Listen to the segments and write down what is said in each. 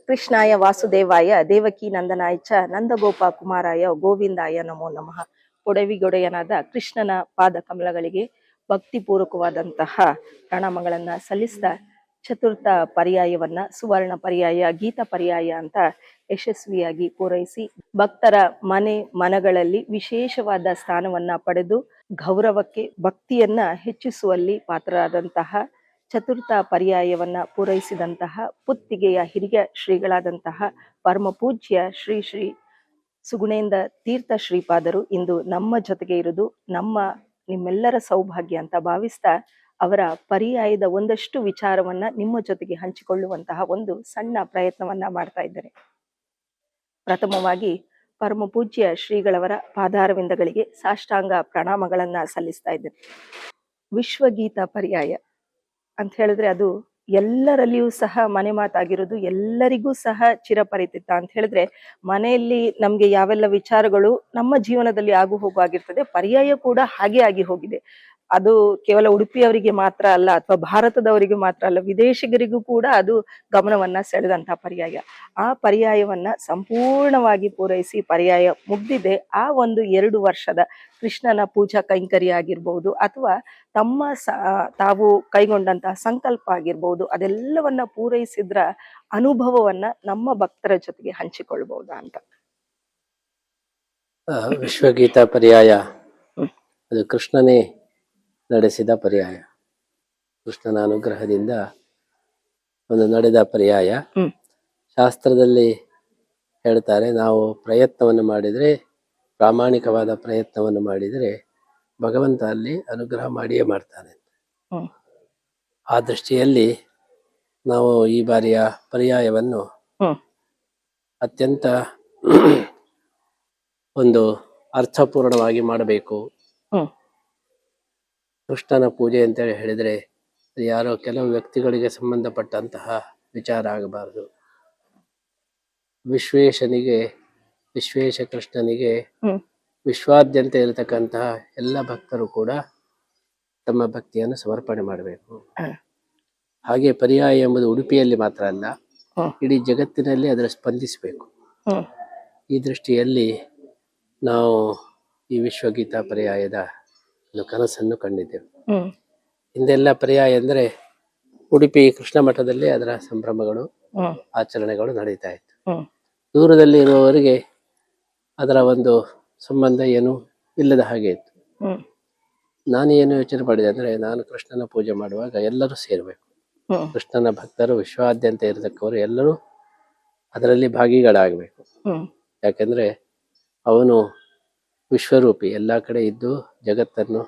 ಕೃಷ್ಣಾಯ ವಾಸುದೇವಾಯ ದೇವಕಿ ನಂದನಾಯ ಚ ನಂದಗೋಪ ಕುಮಾರಾಯ ಗೋವಿಂದಾಯ ನಮೋ ನಮಃ. ಒಡವಿಗೊಡೆಯನಾದ ಕೃಷ್ಣನ ಪಾದ ಕಮಲಗಳಿಗೆ ಭಕ್ತಿಪೂರ್ವಕವಾದಂತಹ ಪ್ರಣಾಮಗಳನ್ನ ಸಲ್ಲಿಸ್ತಾ ಚತುರ್ಥ ಪರ್ಯಾಯವನ್ನ ಸುವರ್ಣ ಪರ್ಯಾಯ ಗೀತ ಪರ್ಯಾಯ ಅಂತ ಯಶಸ್ವಿಯಾಗಿ ಪೂರೈಸಿ ಭಕ್ತರ ಮನಗಳಲ್ಲಿ ವಿಶೇಷವಾದ ಸ್ಥಾನವನ್ನ ಪಡೆದು ಗೌರವಕ್ಕೆ ಭಕ್ತಿಯನ್ನ ಹೆಚ್ಚಿಸುವಲ್ಲಿ ಪಾತ್ರರಾದಂತಹ ಚತುರ್ಥ ಪರ್ಯಾಯವನ್ನ ಪೂರೈಸಿದಂತಹ ಪುತ್ತಿಗೆಯ ಹಿರಿಯ ಶ್ರೀಗಳಾದಂತಹ ಪರಮ ಪೂಜ್ಯ ಶ್ರೀ ಶ್ರೀ ಸುಗುಣೇಂದ್ರ ತೀರ್ಥ ಶ್ರೀಪಾದರು ಇಂದು ನಮ್ಮ ಜೊತೆಗೆ ಇರುವುದು ನಿಮ್ಮೆಲ್ಲರ ಸೌಭಾಗ್ಯ ಅಂತ ಭಾವಿಸ್ತಾ ಅವರ ಪರ್ಯಾಯದ ಒಂದಷ್ಟು ವಿಚಾರವನ್ನ ನಿಮ್ಮ ಜೊತೆಗೆ ಹಂಚಿಕೊಳ್ಳುವಂತಹ ಒಂದು ಸಣ್ಣ ಪ್ರಯತ್ನವನ್ನ ಮಾಡ್ತಾ ಇದ್ದಾರೆ. ಪ್ರಥಮವಾಗಿ ಪರಮ ಪೂಜ್ಯ ಶ್ರೀಗಳವರ ಪಾದಾರವಿಂದಗಳಿಗೆ ಸಾಷ್ಟಾಂಗ ಪ್ರಣಾಮಗಳನ್ನ ಸಲ್ಲಿಸ್ತಾ ಇದ್ದೇನೆ. ವಿಶ್ವಗೀತ ಪರ್ಯಾಯ ಅಂತ ಹೇಳಿದ್ರೆ ಅದು ಎಲ್ಲರಲ್ಲಿಯೂ ಸಹ ಮನೆ ಮಾತಾಗಿರೋದು, ಎಲ್ಲರಿಗೂ ಸಹ ಚಿರಪರಿಚಿತ. ಅಂತ ಹೇಳಿದ್ರೆ ಮನೆಯಲ್ಲಿ ನಮ್ಗೆ ಯಾವೆಲ್ಲ ವಿಚಾರಗಳು ನಮ್ಮ ಜೀವನದಲ್ಲಿ ಆಗು ಹೋಗು ಆಗಿರ್ತದೆ, ಪರ್ಯಾಯ ಕೂಡ ಹಾಗೆ ಆಗಿ ಹೋಗಿದೆ. ಅದು ಕೇವಲ ಉಡುಪಿಯವರಿಗೆ ಮಾತ್ರ ಅಲ್ಲ, ಅಥವಾ ಭಾರತದವರಿಗೆ ಮಾತ್ರ ಅಲ್ಲ, ವಿದೇಶಿಗರಿಗೂ ಕೂಡ ಅದು ಗಮನವನ್ನ ಸೆಳೆದಂತಹ ಪರ್ಯಾಯ. ಆ ಪರ್ಯಾಯವನ್ನ ಸಂಪೂರ್ಣವಾಗಿ ಪೂರೈಸಿ ಪರ್ಯಾಯ ಮುಗ್ದಿದೆ. ಆ ಒಂದು 2 ವರ್ಷದ ಕೃಷ್ಣನ ಪೂಜಾ ಕೈಂಕರ್ಯ ಆಗಿರ್ಬಹುದು, ಅಥವಾ ತಾವು ಕೈಗೊಂಡಂತಹ ಸಂಕಲ್ಪ ಆಗಿರ್ಬಹುದು, ಅದೆಲ್ಲವನ್ನ ಪೂರೈಸಿದ್ರ ಅನುಭವವನ್ನ ನಮ್ಮ ಭಕ್ತರ ಜೊತೆಗೆ ಹಂಚಿಕೊಳ್ಬಹುದಾ ಅಂತ. ವಿಶ್ವಗೀತ ಪರ್ಯಾಯ ಅದು ಕೃಷ್ಣನೇ ನಡೆಸಿದ ಪರ್ಯಾಯ, ಕೃಷ್ಣನ ಅನುಗ್ರಹದಿಂದ ಒಂದು ನಡೆದ ಪರ್ಯಾಯ. ಶಾಸ್ತ್ರದಲ್ಲಿ ಹೇಳ್ತಾರೆ, ನಾವು ಪ್ರಯತ್ನವನ್ನು ಮಾಡಿದರೆ, ಪ್ರಾಮಾಣಿಕವಾದ ಪ್ರಯತ್ನವನ್ನು ಮಾಡಿದರೆ ಭಗವಂತ ಅಲ್ಲಿ ಅನುಗ್ರಹ ಮಾಡಿಯೇ ಮಾಡ್ತಾನೆ. ಆ ದೃಷ್ಟಿಯಲ್ಲಿ ನಾವು ಈ ಬಾರಿಯ ಪರ್ಯಾಯವನ್ನು ಅತ್ಯಂತ ಒಂದು ಅರ್ಥಪೂರ್ಣವಾಗಿ ಮಾಡಬೇಕು. ಕೃಷ್ಣನ ಪೂಜೆ ಅಂತೇಳಿ ಹೇಳಿದ್ರೆ ಯಾರೋ ಕೆಲವು ವ್ಯಕ್ತಿಗಳಿಗೆ ಸಂಬಂಧಪಟ್ಟಂತಹ ವಿಚಾರ ಆಗಬಾರದು. ವಿಶ್ವೇಶ ಕೃಷ್ಣನಿಗೆ ವಿಶ್ವಾದ್ಯಂತ ಇರತಕ್ಕಂತಹ ಎಲ್ಲ ಭಕ್ತರು ಕೂಡ ತಮ್ಮ ಭಕ್ತಿಯನ್ನು ಸಮರ್ಪಣೆ ಮಾಡಬೇಕು. ಹಾಗೆ ಪರ್ಯಾಯ ಎಂಬುದು ಉಡುಪಿಯಲ್ಲಿ ಮಾತ್ರ ಅಲ್ಲ, ಇಡೀ ಜಗತ್ತಿನಲ್ಲಿ ಅದರ ಸ್ಪಂದಿಸಬೇಕು. ಈ ದೃಷ್ಟಿಯಲ್ಲಿ ನಾವು ಈ ವಿಶ್ವಗೀತಾ ಪರ್ಯಾಯದ ಕನಸನ್ನು ಕಂಡಿದ್ದೆವು. ಹಿಂದೆಲ್ಲ ಪರ್ಯಾಯ ಅಂದ್ರೆ ಉಡುಪಿ ಕೃಷ್ಣ ಮಠದಲ್ಲಿ ಅದರ ಸಂಭ್ರಮಗಳು ಆಚರಣೆಗಳು ನಡೀತಾ ಇತ್ತು. ದೂರದಲ್ಲಿ ಇರುವವರಿಗೆ ಅದರ ಒಂದು ಸಂಬಂಧ ಏನು ಇಲ್ಲದ ಹಾಗೆ ಇತ್ತು. ನಾನು ಏನು ಯೋಚನೆ ಮಾಡಿದೆ ಅಂದ್ರೆ, ನಾನು ಕೃಷ್ಣನ ಪೂಜೆ ಮಾಡುವಾಗ ಎಲ್ಲರೂ ಸೇರ್ಬೇಕು. ಕೃಷ್ಣನ ಭಕ್ತರು ವಿಶ್ವಾದ್ಯಂತ ಇರತಕ್ಕವರು ಎಲ್ಲರೂ ಅದರಲ್ಲಿ ಭಾಗಿಗಳಾಗಬೇಕು. ಯಾಕಂದ್ರೆ ಅವನು ವಿಶ್ವರೂಪಿ, ಎಲ್ಲಾ ಕಡೆ ಇದ್ದು ಜಗತ್ತನ್ನು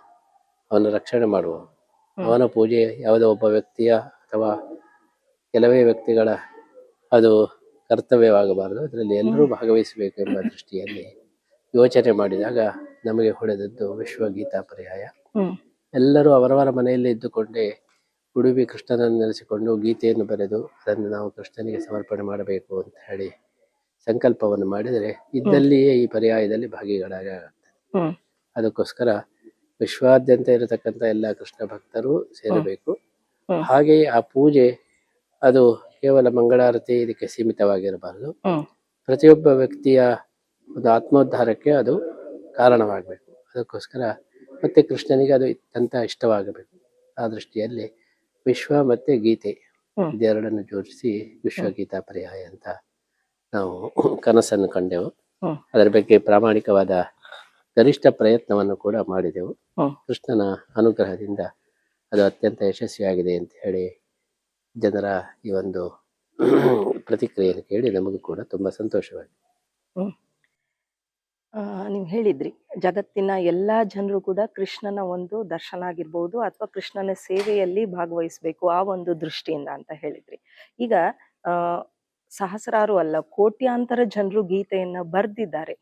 ಅವನ ರಕ್ಷಣೆ ಮಾಡುವ. ಅವನ ಪೂಜೆ ಯಾವುದೋ ಒಬ್ಬ ವ್ಯಕ್ತಿಯ ಅಥವಾ ಕೆಲವೇ ವ್ಯಕ್ತಿಗಳ ಅದು ಕರ್ತವ್ಯವಾಗಬಾರದು, ಅದರಲ್ಲಿ ಎಲ್ಲರೂ ಭಾಗವಹಿಸಬೇಕು ಎಂಬ ದೃಷ್ಟಿಯಲ್ಲಿ ಯೋಚನೆ ಮಾಡಿದಾಗ ನಮಗೆ ಹೊಳೆದದ್ದು ವಿಶ್ವಗೀತಾ ಪರ್ಯಾಯ. ಎಲ್ಲರೂ ಅವರವರ ಮನೆಯಲ್ಲಿ ಇದ್ದುಕೊಂಡೇ ಉಡುಪಿ ಕೃಷ್ಣನನ್ನು ನೆನೆಸಿಕೊಂಡು ಗೀತೆಯನ್ನು ಬರೆದು ಅದನ್ನು ನಾವು ಕೃಷ್ಣನಿಗೆ ಸಮರ್ಪಣೆ ಮಾಡಬೇಕು ಅಂತ ಹೇಳಿ ಸಂಕಲ್ಪವನ್ನು ಮಾಡಿದರೆ ಇದ್ದಲ್ಲಿಯೇ ಈ ಪರ್ಯಾಯದಲ್ಲಿ ಭಾಗಿಗಳಾಗುತ್ತೆ. ಅದಕ್ಕೋಸ್ಕರ ವಿಶ್ವಾದ್ಯಂತ ಇರತಕ್ಕಂಥ ಎಲ್ಲ ಕೃಷ್ಣ ಭಕ್ತರು ಸೇರಬೇಕು. ಹಾಗೆಯೇ ಆ ಪೂಜೆ ಅದು ಕೇವಲ ಮಂಗಳಾರತಿ ಇದಕ್ಕೆ ಸೀಮಿತವಾಗಿರಬಾರದು. ಪ್ರತಿಯೊಬ್ಬ ವ್ಯಕ್ತಿಯ ಒಂದು ಆತ್ಮೋದ್ಧಾರಕ್ಕೆ ಅದು ಕಾರಣವಾಗಬೇಕು. ಅದಕ್ಕೋಸ್ಕರ ಮತ್ತೆ ಕೃಷ್ಣನಿಗೆ ಅದು ಅತ್ಯಂತ ಇಷ್ಟವಾಗಬೇಕು. ಆ ದೃಷ್ಟಿಯಲ್ಲಿ ವಿಶ್ವ ಮತ್ತೆ ಗೀತೆ ಇದೆರಡನ್ನು ಜೋಡಿಸಿ ವಿಶ್ವಗೀತಾ ಪರ್ಯಾಯ ಅಂತ ನಾವು ಕನಸನ್ನು ಕಂಡೆವು. ಅದರ ಬಗ್ಗೆ ಪ್ರಾಮಾಣಿಕವಾದ ಗರಿಷ್ಠ ಪ್ರಯತ್ನವನ್ನು ಕೂಡ ಮಾಡಿದೆವು. ಕೃಷ್ಣನ ಅನುಗ್ರಹದಿಂದ ಅದು ಅತ್ಯಂತ ಯಶಸ್ವಿಯಾಗಿದೆ ಅಂತ ಹೇಳಿ ಜನರ ಈ ಒಂದು ಪ್ರತಿಕ್ರಿಯೆಯನ್ನು ಕೇಳಿ ನಮಗೂ ಕೂಡ ತುಂಬಾ ಸಂತೋಷವಾಗಿದೆ. ನೀವು ಹೇಳಿದ್ರಿ, ಜಗತ್ತಿನ ಎಲ್ಲಾ ಜನರು ಕೂಡ ಕೃಷ್ಣನ ಒಂದು ದರ್ಶನ ಆಗಿರ್ಬೋದು ಅಥವಾ ಕೃಷ್ಣನ ಸೇವೆಯಲ್ಲಿ ಭಾಗವಹಿಸ್ಬೇಕು ಆ ಒಂದು ದೃಷ್ಟಿಯಿಂದ ಅಂತ ಹೇಳಿದ್ರಿ. ಈಗ ಸಹಸ್ರಾರು ಅಲ್ಲ, ಕೋಟ್ಯಾಂತರ ಜನರು ಗೀತೆಯನ್ನ ಬರ್ದಿದ್ದಾರೆ.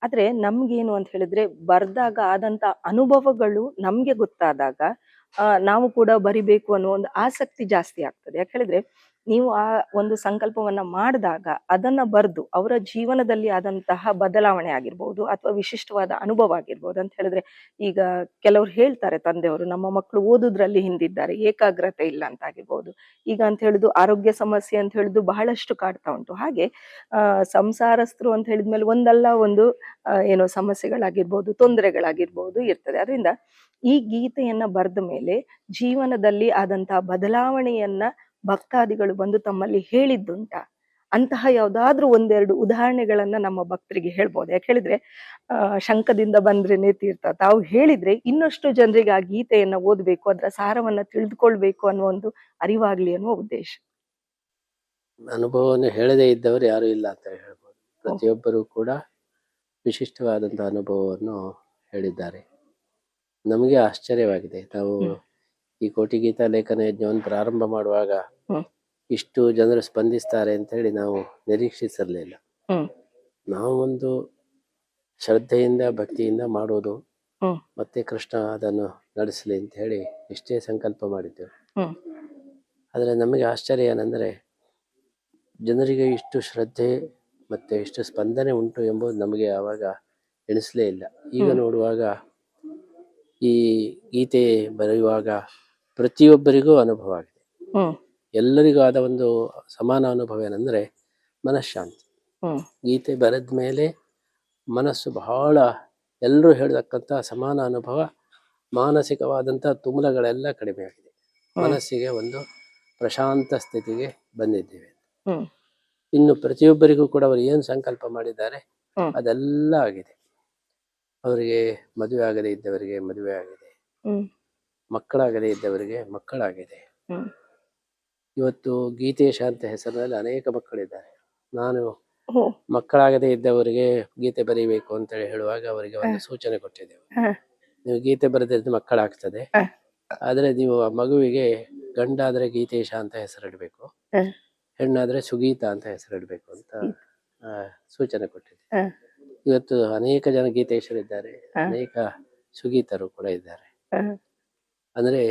ಆದ್ರೆ ನಮ್ಗೇನು ಅಂತ ಹೇಳಿದ್ರೆ, ಬರ್ದಾಗ ಆದಂತ ಅನುಭವಗಳು ನಮ್ಗೆ ಗೊತ್ತಾದಾಗ ನಾವು ಕೂಡ ಬರಿಬೇಕು ಅನ್ನೋ ಒಂದು ಆಸಕ್ತಿ ಜಾಸ್ತಿ ಆಗ್ತದೆ. ಯಾಕೆ ಹೇಳಿದ್ರೆ ನೀವು ಆ ಒಂದು ಸಂಕಲ್ಪವನ್ನ ಮಾಡಿದಾಗ ಅದನ್ನ ಬರೆದು ಅವರ ಜೀವನದಲ್ಲಿ ಆದಂತಹ ಬದಲಾವಣೆ ಆಗಿರ್ಬೋದು ಅಥವಾ ವಿಶಿಷ್ಟವಾದ ಅನುಭವ ಆಗಿರ್ಬೋದು. ಅಂತ ಹೇಳಿದ್ರೆ ಈಗ ಕೆಲವ್ರು ಹೇಳ್ತಾರೆ ತಂದೆಯವರು, ನಮ್ಮ ಮಕ್ಕಳು ಓದುದ್ರಲ್ಲಿ ಹಿಂದಿದ್ದಾರೆ, ಏಕಾಗ್ರತೆ ಇಲ್ಲ ಅಂತ ಆಗಿರ್ಬೋದು. ಈಗ ಅಂತ ಹೇಳಿದ್ದು ಆರೋಗ್ಯ ಸಮಸ್ಯೆ ಅಂತ ಹೇಳಿದ್ದು ಬಹಳಷ್ಟು ಕಾಡ್ತಾ ಉಂಟು. ಹಾಗೆ ಸಂಸಾರಸ್ಥರು ಅಂತ ಹೇಳಿದ್ಮೇಲೆ ಒಂದಲ್ಲ ಒಂದು ಏನೋ ಸಮಸ್ಯೆಗಳಾಗಿರ್ಬೋದು, ತೊಂದರೆಗಳಾಗಿರ್ಬೋದು ಇರ್ತದೆ. ಅದರಿಂದ ಈ ಗೀತೆಯನ್ನ ಬರೆದ ಮೇಲೆ ಜೀವನದಲ್ಲಿ ಆದಂತಹ ಬದಲಾವಣೆಯನ್ನ ಭಕ್ತಾದಿಗಳು ಬಂದು ತಮ್ಮಲ್ಲಿ ಹೇಳಿದ್ದುಂಟ? ಅಂತಹ ಯಾವ್ದಾದ್ರೂ ಒಂದೆರಡು ಉದಾಹರಣೆಗಳನ್ನ ನಮ್ಮ ಭಕ್ತರಿಗೆ ಹೇಳ್ಬೋದು. ಯಾಕೆ ಹೇಳಿದ್ರೆ ಶಂಕದಿಂದ ಬಂದ್ರೇನೆ ತೀರ್ಥ, ತಾವು ಹೇಳಿದ್ರೆ ಇನ್ನಷ್ಟು ಜನರಿಗೆ ಆ ಗೀತೆಯನ್ನ ಓದ್ಬೇಕು, ಅದರ ಸಾರವನ್ನ ತಿಳಿದುಕೊಳ್ಬೇಕು ಅನ್ನೋ ಒಂದು ಅರಿವಾಗ್ಲಿ ಅನ್ನುವ ಉದ್ದೇಶ. ಅನುಭವವನ್ನು ಹೇಳದೇ ಇದ್ದವರು ಯಾರು ಇಲ್ಲ ಅಂತ ಹೇಳ್ಬೋದು. ಪ್ರತಿಯೊಬ್ಬರು ಕೂಡ ವಿಶಿಷ್ಟವಾದಂತಹ ಅನುಭವವನ್ನು ಹೇಳಿದ್ದಾರೆ. ನಮಗೆ ಆಶ್ಚರ್ಯವಾಗಿದೆ. ನಾವು ಈ ಕೋಟಿ ಗೀತಾ ಲೇಖನ ಯಜ್ಞವನ್ನು ಪ್ರಾರಂಭ ಮಾಡುವಾಗ ಇಷ್ಟು ಜನರು ಸ್ಪಂದಿಸ್ತಾರೆ ಅಂತ ಹೇಳಿ ನಾವು ನಿರೀಕ್ಷಿಸಿರಲಿಲ್ಲ. ನಾವು ಒಂದು ಶ್ರದ್ಧೆಯಿಂದ ಭಕ್ತಿಯಿಂದ ಮಾಡೋದು, ಮತ್ತೆ ಕೃಷ್ಣ ಅದನ್ನು ನಡೆಸಲಿ ಅಂತ ಹೇಳಿ ಇಷ್ಟೇ ಸಂಕಲ್ಪ ಮಾಡಿದ್ದೆವು. ಆದರೆ ನಮಗೆ ಆಶ್ಚರ್ಯ ಏನಂದ್ರೆ ಜನರಿಗೆ ಇಷ್ಟು ಶ್ರದ್ಧೆ ಮತ್ತೆ ಇಷ್ಟು ಸ್ಪಂದನೆ ಉಂಟು ಎಂಬುದು ನಮಗೆ ಆವಾಗ ಎಣಿಸಲೇ ಇಲ್ಲ. ಈಗ ನೋಡುವಾಗ ಈ ಗೀತೆ ಬರೆಯುವಾಗ ಪ್ರತಿಯೊಬ್ಬರಿಗೂ ಅನುಭವ ಆಗಿದೆ. ಎಲ್ಲರಿಗೂ ಆದ ಒಂದು ಸಮಾನ ಅನುಭವ ಏನಂದ್ರೆ ಮನಃಶಾಂತಿ. ಗೀತೆ ಬರೆದ ಮೇಲೆ ಮನಸ್ಸು ಬಹಳ ಎಲ್ಲರೂ ಹೇಳ್ತಕ್ಕಂಥ ಸಮಾನ ಅನುಭವ, ಮಾನಸಿಕವಾದಂತಹ ತುಮುಲಗಳೆಲ್ಲ ಕಡಿಮೆ ಆಗಿದೆ. ಮನಸ್ಸಿಗೆ ಒಂದು ಪ್ರಶಾಂತ ಸ್ಥಿತಿಗೆ ಬಂದಿದ್ದೇವೆ. ಇನ್ನು ಪ್ರತಿಯೊಬ್ಬರಿಗೂ ಕೂಡ ಅವರು ಏನು ಸಂಕಲ್ಪ ಮಾಡಿದ್ದಾರೆ ಅದೆಲ್ಲ ಆಗಿದೆ. ಅವರಿಗೆ ಮದುವೆ ಆಗದೇ ಇದ್ದವರಿಗೆ ಮದುವೆ ಆಗಿದೆ, ಮಕ್ಕಳಾಗದೇ ಇದ್ದವರಿಗೆ ಮಕ್ಕಳಾಗಿದೆ. ಇವತ್ತು ಗೀತೇಶ ಅಂತ ಹೆಸರಿನಲ್ಲಿ ಅನೇಕ ಮಕ್ಕಳಿದ್ದಾರೆ. ನಾನು ಮಕ್ಕಳಾಗದೇ ಇದ್ದವರಿಗೆ ಗೀತೆ ಬರೀಬೇಕು ಅಂತ ಹೇಳುವಾಗ ಅವರಿಗೆ ಒಂದು ಸೂಚನೆ ಕೊಟ್ಟಿದ್ದೆವು. ನೀವು ಗೀತೆ ಬರೆದಿದ್ದು ಮಕ್ಕಳಾಗ್ತದೆ, ಆದ್ರೆ ನೀವು ಆ ಮಗುವಿಗೆ ಗಂಡಾದ್ರೆ ಗೀತೇಶ ಅಂತ ಹೆಸರಿಡ್ಬೇಕು, ಹೆಣ್ಣಾದ್ರೆ ಸುಗೀತ ಅಂತ ಹೆಸರಿಡ್ಬೇಕು ಅಂತ ಸೂಚನೆ ಕೊಟ್ಟಿದ್ದೆ. ಇವತ್ತು ಅನೇಕ ಜನ ಗೀತೇಶರಿದ್ದಾರೆ, ಅನೇಕ ಸುಗೀತರು ಕೂಡ ಇದ್ದಾರೆ. ಅಂದ್ರೆ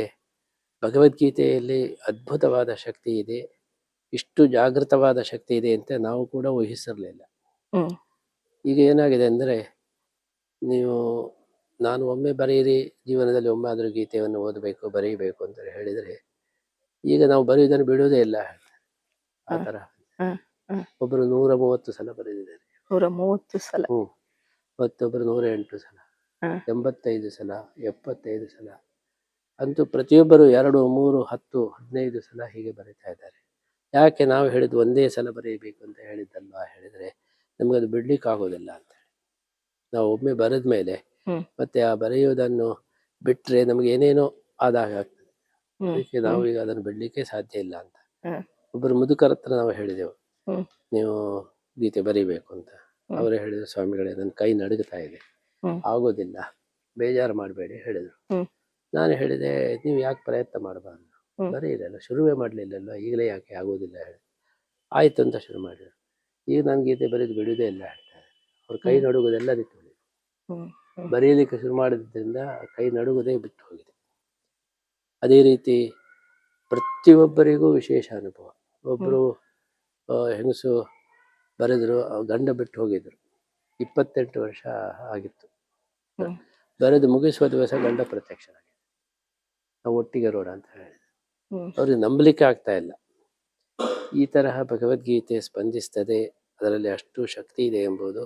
ಭಗವದ್ಗೀತೆಯಲ್ಲಿ ಅದ್ಭುತವಾದ ಶಕ್ತಿ ಇದೆ, ಇಷ್ಟು ಜಾಗೃತವಾದ ಶಕ್ತಿ ಇದೆ ಅಂತ ನಾವು ಕೂಡ ಊಹಿಸಿರ್ಲಿಲ್ಲ. ಈಗ ಏನಾಗಿದೆ ಅಂದ್ರೆ, ನಾನು ಒಮ್ಮೆ ಬರೆಯಿರಿ, ಜೀವನದಲ್ಲಿ ಒಮ್ಮೆ ಆದ್ರೂ ಗೀತೆಯನ್ನು ಓದಬೇಕು, ಬರೀಬೇಕು ಅಂತ ಹೇಳಿದ್ರೆ ಈಗ ನಾವು ಬರೆಯುವುದನ್ನು ಬಿಡುವುದೇ ಇಲ್ಲ ಆ ತರ. ಒಬ್ಬರು 130 ಸಲ ಬರೆದಿದ್ದಾರೆ, 130 ಸಲ. ಮತ್ತೊಬ್ಬರು 108 ಸಲ, 85 ಸಲ, 75 ಸಲ, ಅಂತೂ ಪ್ರತಿಯೊಬ್ಬರು 2, 3, 10, 15 ಸಲ ಹೀಗೆ ಬರೀತಾ ಇದ್ದಾರೆ. ಯಾಕೆ ನಾವು ಹೇಳಿದ್ದು ಒಂದೇ ಸಲ ಬರೀಬೇಕು ಅಂತ ಹೇಳಿದ್ದಲ್ವಾ ಹೇಳಿದ್ರೆ, ನಮ್ಗದು ಬಿಡ್ಲಿಕ್ಕೆ ಆಗೋದಿಲ್ಲ ಅಂತ ಹೇಳಿ. ನಾವು ಒಮ್ಮೆ ಬರೆದ ಮೇಲೆ ಮತ್ತೆ ಆ ಬರೆಯುವುದನ್ನು ಬಿಟ್ರೆ ನಮ್ಗೆ ಏನೇನೋ ಆದಾಗ ಆಗ್ತದೆ. ಅದಕ್ಕೆ ನಾವು ಈಗ ಅದನ್ನು ಬಿಡ್ಲಿಕ್ಕೆ ಸಾಧ್ಯ ಇಲ್ಲ ಅಂತ ಒಬ್ಬರು ಮುದುಕರ ಹತ್ರ ನಾವು ಹೇಳಿದೆವು, ನೀವು ಗೀತೆ ಬರೀಬೇಕು ಅಂತ. ಅವರೇ ಹೇಳಿದ್ರು, ಸ್ವಾಮಿಗಳೇ ನನ್ನ ಕೈ ನಡುಗ್ತಾ ಇದೆ, ಆಗೋದಿಲ್ಲ, ಬೇಜಾರು ಮಾಡಬೇಡಿ ಹೇಳಿದ್ರು. ನಾನು ಹೇಳಿದೆ, ನೀವು ಯಾಕೆ ಪ್ರಯತ್ನ ಮಾಡಬಾರ್ದು, ಬರೀರಲ್ಲ, ಶುರುವೇ ಮಾಡಲಿಲ್ಲಲ್ಲ, ಈಗಲೇ ಯಾಕೆ ಆಗೋದಿಲ್ಲ ಹೇಳಿ. ಆಯ್ತು ಅಂತ ಶುರು ಮಾಡಿದ್ರು. ಈಗ ನಾನು ಗೀತೆ ಬರೀದು ಬಿಡುವುದೇ ಇಲ್ಲ ಹೇಳ್ತಾರೆ. ಅವ್ರ ಕೈ ನಡುಗೋದೆಲ್ಲ ಬಿಟ್ಟು ಹೋಗಿದೆ. ಬರೀಲಿಕ್ಕೆ ಶುರು ಮಾಡಿದ್ರಿಂದ ಕೈ ನಡುಗುದೇ ಬಿಟ್ಟು ಹೋಗಿದೆ. ಅದೇ ರೀತಿ ಪ್ರತಿಯೊಬ್ಬರಿಗೂ ವಿಶೇಷ ಅನುಭವ. ಒಬ್ಬರು ಹೆಂಗಸು ಬರೆದ್ರು, ಗಂಡ ಬಿಟ್ಟು ಹೋಗಿದ್ರು, 28 ವರ್ಷ ಆಗಿತ್ತು. ಬರೆದು ಮುಗಿಸುವ ದಿವಸ ಗಂಡ ಪ್ರತ್ಯಕ್ಷನಾಗಿದೆ. ನಾವು ಒಟ್ಟಿಗೆ ರೋಡ ಅಂತ ಹೇಳಿದೆ. ಅವ್ರಿಗೆ ನಂಬಲಿಕ್ಕೆ ಆಗ್ತಾ ಇಲ್ಲ. ಈ ತರಹ ಭಗವದ್ಗೀತೆ ಸ್ಪಂದಿಸ್ತದೆ, ಅದರಲ್ಲಿ ಅಷ್ಟು ಶಕ್ತಿ ಇದೆ ಎಂಬುದು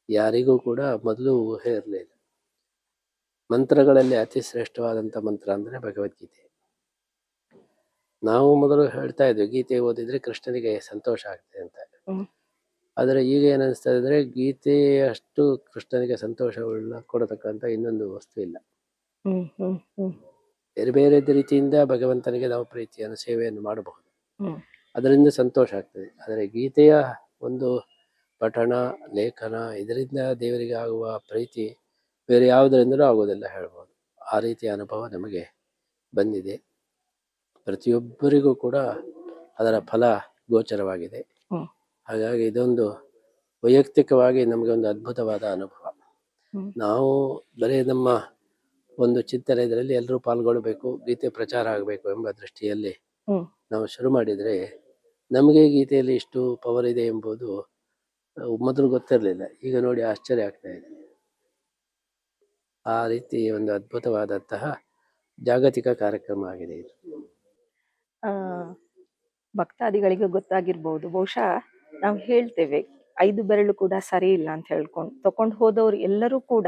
ಯಾರಿಗೂ ಕೂಡ ಮೊದಲು ಊಹೆ ಇರಲಿಲ್ಲ. ಮಂತ್ರಗಳಲ್ಲಿ ಅತಿ ಶ್ರೇಷ್ಠವಾದಂಥ ಮಂತ್ರ ಅಂದ್ರೆ ಭಗವದ್ಗೀತೆ. ನಾವು ಮೊದಲು ಹೇಳ್ತಾ ಇದ್ವಿ, ಗೀತೆ ಓದಿದ್ರೆ ಕೃಷ್ಣನಿಗೆ ಸಂತೋಷ ಆಗ್ತದೆ ಅಂತ. ಆದರೆ ಈಗ ಏನನ್ನಿಸ್ತದೆ ಅಂದ್ರೆ, ಗೀತೆ ಅಷ್ಟು ಕೃಷ್ಣನಿಗೆ ಸಂತೋಷವುಳ್ಳ ಕೊಡತಕ್ಕಂಥ ಇನ್ನೊಂದು ವಸ್ತು ಇಲ್ಲ. ಬೇರೆ ಬೇರೆ ರೀತಿಯಿಂದ ಭಗವಂತನಿಗೆ ನಾವು ಪ್ರೀತಿಯನ್ನು ಸೇವೆಯನ್ನು ಮಾಡಬಹುದು, ಅದರಿಂದ ಸಂತೋಷ ಆಗ್ತದೆ. ಆದರೆ ಗೀತೆಯ ಒಂದು ಪಠಣ ಲೇಖನ, ಇದರಿಂದ ದೇವರಿಗೆ ಆಗುವ ಪ್ರೀತಿ ಬೇರೆ ಯಾವುದರಿಂದಲೂ ಆಗೋದಿಲ್ಲ ಹೇಳ್ಬೋದು. ಆ ರೀತಿಯ ಅನುಭವ ನಮಗೆ ಬಂದಿದೆ. ಪ್ರತಿಯೊಬ್ಬರಿಗೂ ಕೂಡ ಅದರ ಫಲ ಗೋಚರವಾಗಿದೆ. ಹಾಗಾಗಿ ಇದೊಂದು ವೈಯಕ್ತಿಕವಾಗಿ ನಮಗೆ ಒಂದು ಅದ್ಭುತವಾದ ಅನುಭವ. ನಾವು ಬರೀ ನಮ್ಮ ಒಂದು ಚಿಂತನೆ ಇದರಲ್ಲಿ ಎಲ್ಲರೂ ಪಾಲ್ಗೊಳ್ಬೇಕು, ಗೀತೆ ಪ್ರಚಾರ ಆಗಬೇಕು ಎಂಬ ದೃಷ್ಟಿಯಲ್ಲಿ ನಾವು ಶುರು ಮಾಡಿದ್ರೆ ನಮಗೆ ಗೀತೆಯಲ್ಲಿ ಇಷ್ಟು ಪವರ್ ಇದೆ ಎಂಬುದು ಮೊದಲು ಗೊತ್ತಿರಲಿಲ್ಲ. ಈಗ ನೋಡಿ ಆಶ್ಚರ್ಯ ಆಗ್ತಾ ಇದೆ. ಆ ರೀತಿ ಒಂದು ಅದ್ಭುತವಾದಂತಹ ಜಾಗತಿಕ ಕಾರ್ಯಕ್ರಮ ಆಗಿದೆ ಇದು. ಆ ಭಕ್ತಾದಿಗಳಿಗೆ ಗೊತ್ತಾಗಿರ್ಬಹುದು. ಬಹುಶಃ ನಾವು ಹೇಳ್ತೇವೆ 5 ಬೆರಳು ಕೂಡ ಸರಿ ಇಲ್ಲ ಅಂತ ತಕೊಂಡು ಹೋದವ್ರು ಎಲ್ಲರೂ ಕೂಡ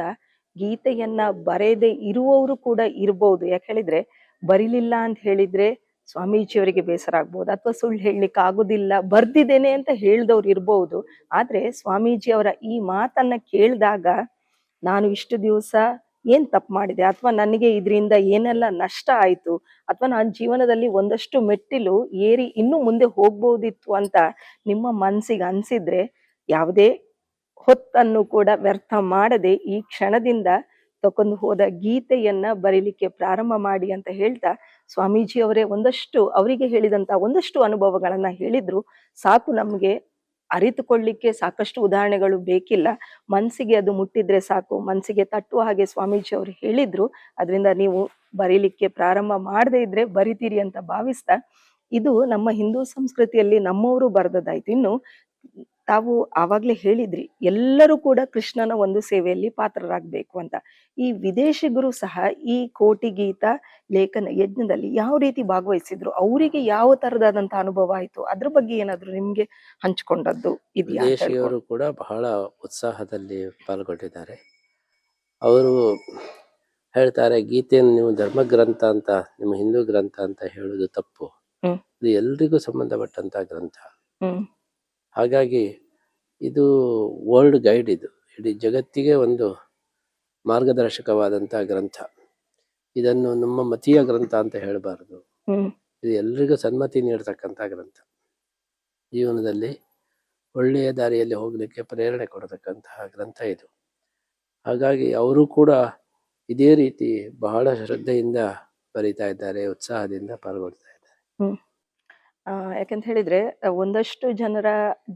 ಗೀತೆಯನ್ನ ಬರೆಯದೆ ಇರುವವರು ಕೂಡ ಇರ್ಬೋದು. ಯಾಕೆ ಹೇಳಿದ್ರೆ ಬರಿಲಿಲ್ಲ ಅಂತ ಹೇಳಿದ್ರೆ ಸ್ವಾಮೀಜಿಯವರಿಗೆ ಬೇಸರ ಆಗ್ಬೋದು, ಅಥವಾ ಸುಳ್ಳು ಹೇಳಲಿಕ್ಕೆ ಆಗುದಿಲ್ಲ, ಬರ್ದಿದ್ದೇನೆ ಅಂತ ಹೇಳ್ದವ್ರು ಇರ್ಬಹುದು. ಆದ್ರೆ ಸ್ವಾಮೀಜಿಯವರ ಈ ಮಾತನ್ನ ಕೇಳಿದಾಗ ನಾನು ಇಷ್ಟು ದಿವಸ ಏನ್ ತಪ್ಪು ಮಾಡಿದೆ, ಅಥವಾ ನನಗೆ ಇದರಿಂದ ಏನೆಲ್ಲ ನಷ್ಟ ಆಯ್ತು, ಅಥವಾ ನಾನು ಜೀವನದಲ್ಲಿ ಒಂದಷ್ಟು ಮೆಟ್ಟಿಲು ಏರಿ ಇನ್ನೂ ಮುಂದೆ ಹೋಗ್ಬೋದಿತ್ತು ಅಂತ ನಿಮ್ಮ ಮನಸ್ಸಿಗೆ ಅನ್ಸಿದ್ರೆ ಯಾವುದೇ ಹೊತ್ತನ್ನು ಕೂಡ ವ್ಯರ್ಥ ಮಾಡದೆ ಈ ಕ್ಷಣದಿಂದ ತಕೊಂಡು ಹೋದ ಗೀತೆಯನ್ನ ಬರೀಲಿಕ್ಕೆ ಪ್ರಾರಂಭ ಮಾಡಿ ಅಂತ ಹೇಳ್ತಾ, ಸ್ವಾಮೀಜಿಯವರೇ ಒಂದಷ್ಟು ಅವರಿಗೆ ಹೇಳಿದಂತ ಒಂದಷ್ಟು ಅನುಭವಗಳನ್ನ ಹೇಳಿದ್ರು. ಸಾಕು, ನಮ್ಗೆ ಅರಿತುಕೊಳ್ಳಿಕ್ಕೆ ಸಾಕಷ್ಟು ಉದಾಹರಣೆಗಳು ಬೇಕಿಲ್ಲ, ಮನಸ್ಸಿಗೆ ಅದು ಮುಟ್ಟಿದ್ರೆ ಸಾಕು, ಮನಸ್ಸಿಗೆ ತಟ್ಟುವ ಹಾಗೆ ಸ್ವಾಮೀಜಿ ಅವರು ಹೇಳಿದ್ರು. ಅದರಿಂದ ನೀವು ಬರೀಲಿಕ್ಕೆ ಪ್ರಾರಂಭ ಮಾಡದೇ ಇದ್ರೆ ಬರಿತೀರಿ ಅಂತ ಭಾವಿಸ್ತಾ, ಇದು ನಮ್ಮ ಹಿಂದೂ ಸಂಸ್ಕೃತಿಯಲ್ಲಿ ನಮ್ಮವರು ಬರೆದದ್ದಾಯ್ತು. ಇನ್ನು ತಾವು ಆವಾಗ್ಲೇ ಹೇಳಿದ್ರಿ ಎಲ್ಲರೂ ಕೂಡ ಕೃಷ್ಣನ ಒಂದು ಸೇವೆಯಲ್ಲಿ ಪಾತ್ರರಾಗಬೇಕು ಅಂತ. ಈ ವಿದೇಶಿಗರು ಸಹ ಈ ಕೋಟಿ ಗೀತ ಲೇಖನ ಯಜ್ಞದಲ್ಲಿ ಯಾವ ರೀತಿ ಭಾಗವಹಿಸಿದ್ರು, ಅವರಿಗೆ ಯಾವ ತರದಾದಂತ ಅನುಭವ ಆಯ್ತು, ಅದ್ರ ಬಗ್ಗೆ ಏನಾದ್ರು ನಿಮ್ಗೆ ಹಂಚ್ಕೊಂಡದ್ದು ಇದೆಯಾ? ವಿದೇಶಿಯವರು ಕೂಡ ಬಹಳ ಉತ್ಸಾಹದಲ್ಲಿ ಪಾಲ್ಗೊಂಡಿದ್ದಾರೆ. ಅವರು ಹೇಳ್ತಾರೆ, ಗೀತೆಯನ್ನು ನೀವು ಧರ್ಮಗ್ರಂಥ ಅಂತ, ನಿಮ್ಮ ಹಿಂದೂ ಗ್ರಂಥ ಅಂತ ಹೇಳುವುದು ತಪ್ಪು. ಇದು ಎಲ್ರಿಗೂ ಸಂಬಂಧಪಟ್ಟಂತ ಗ್ರಂಥ. ಹಾಗಾಗಿ ಇದು ವರ್ಲ್ಡ್ ಗೈಡ್, ಇದು ಇಡೀ ಜಗತ್ತಿಗೆ ಒಂದು ಮಾರ್ಗದರ್ಶಕವಾದಂತಹ ಗ್ರಂಥ. ಇದನ್ನು ನಮ್ಮ ಮತೀಯ ಗ್ರಂಥ ಅಂತ ಹೇಳಬಾರದು. ಇದು ಎಲ್ರಿಗೂ ಸನ್ಮತಿ ನೀಡತಕ್ಕಂಥ ಗ್ರಂಥ. ಜೀವನದಲ್ಲಿ ಒಳ್ಳೆಯ ದಾರಿಯಲ್ಲಿ ಹೋಗ್ಲಿಕ್ಕೆ ಪ್ರೇರಣೆ ಕೊಡತಕ್ಕಂತಹ ಗ್ರಂಥ ಇದು. ಹಾಗಾಗಿ ಅವರು ಕೂಡ ಇದೇ ರೀತಿ ಬಹಳ ಶ್ರದ್ಧೆಯಿಂದ ಬರೀತಾ ಇದ್ದಾರೆ, ಉತ್ಸಾಹದಿಂದ ಪಾಲ್ಗೊಳ್ತಾ ಇದ್ದಾರೆ. ಯಾಕಂತ ಹೇಳಿದ್ರೆ ಒಂದಷ್ಟು ಜನರ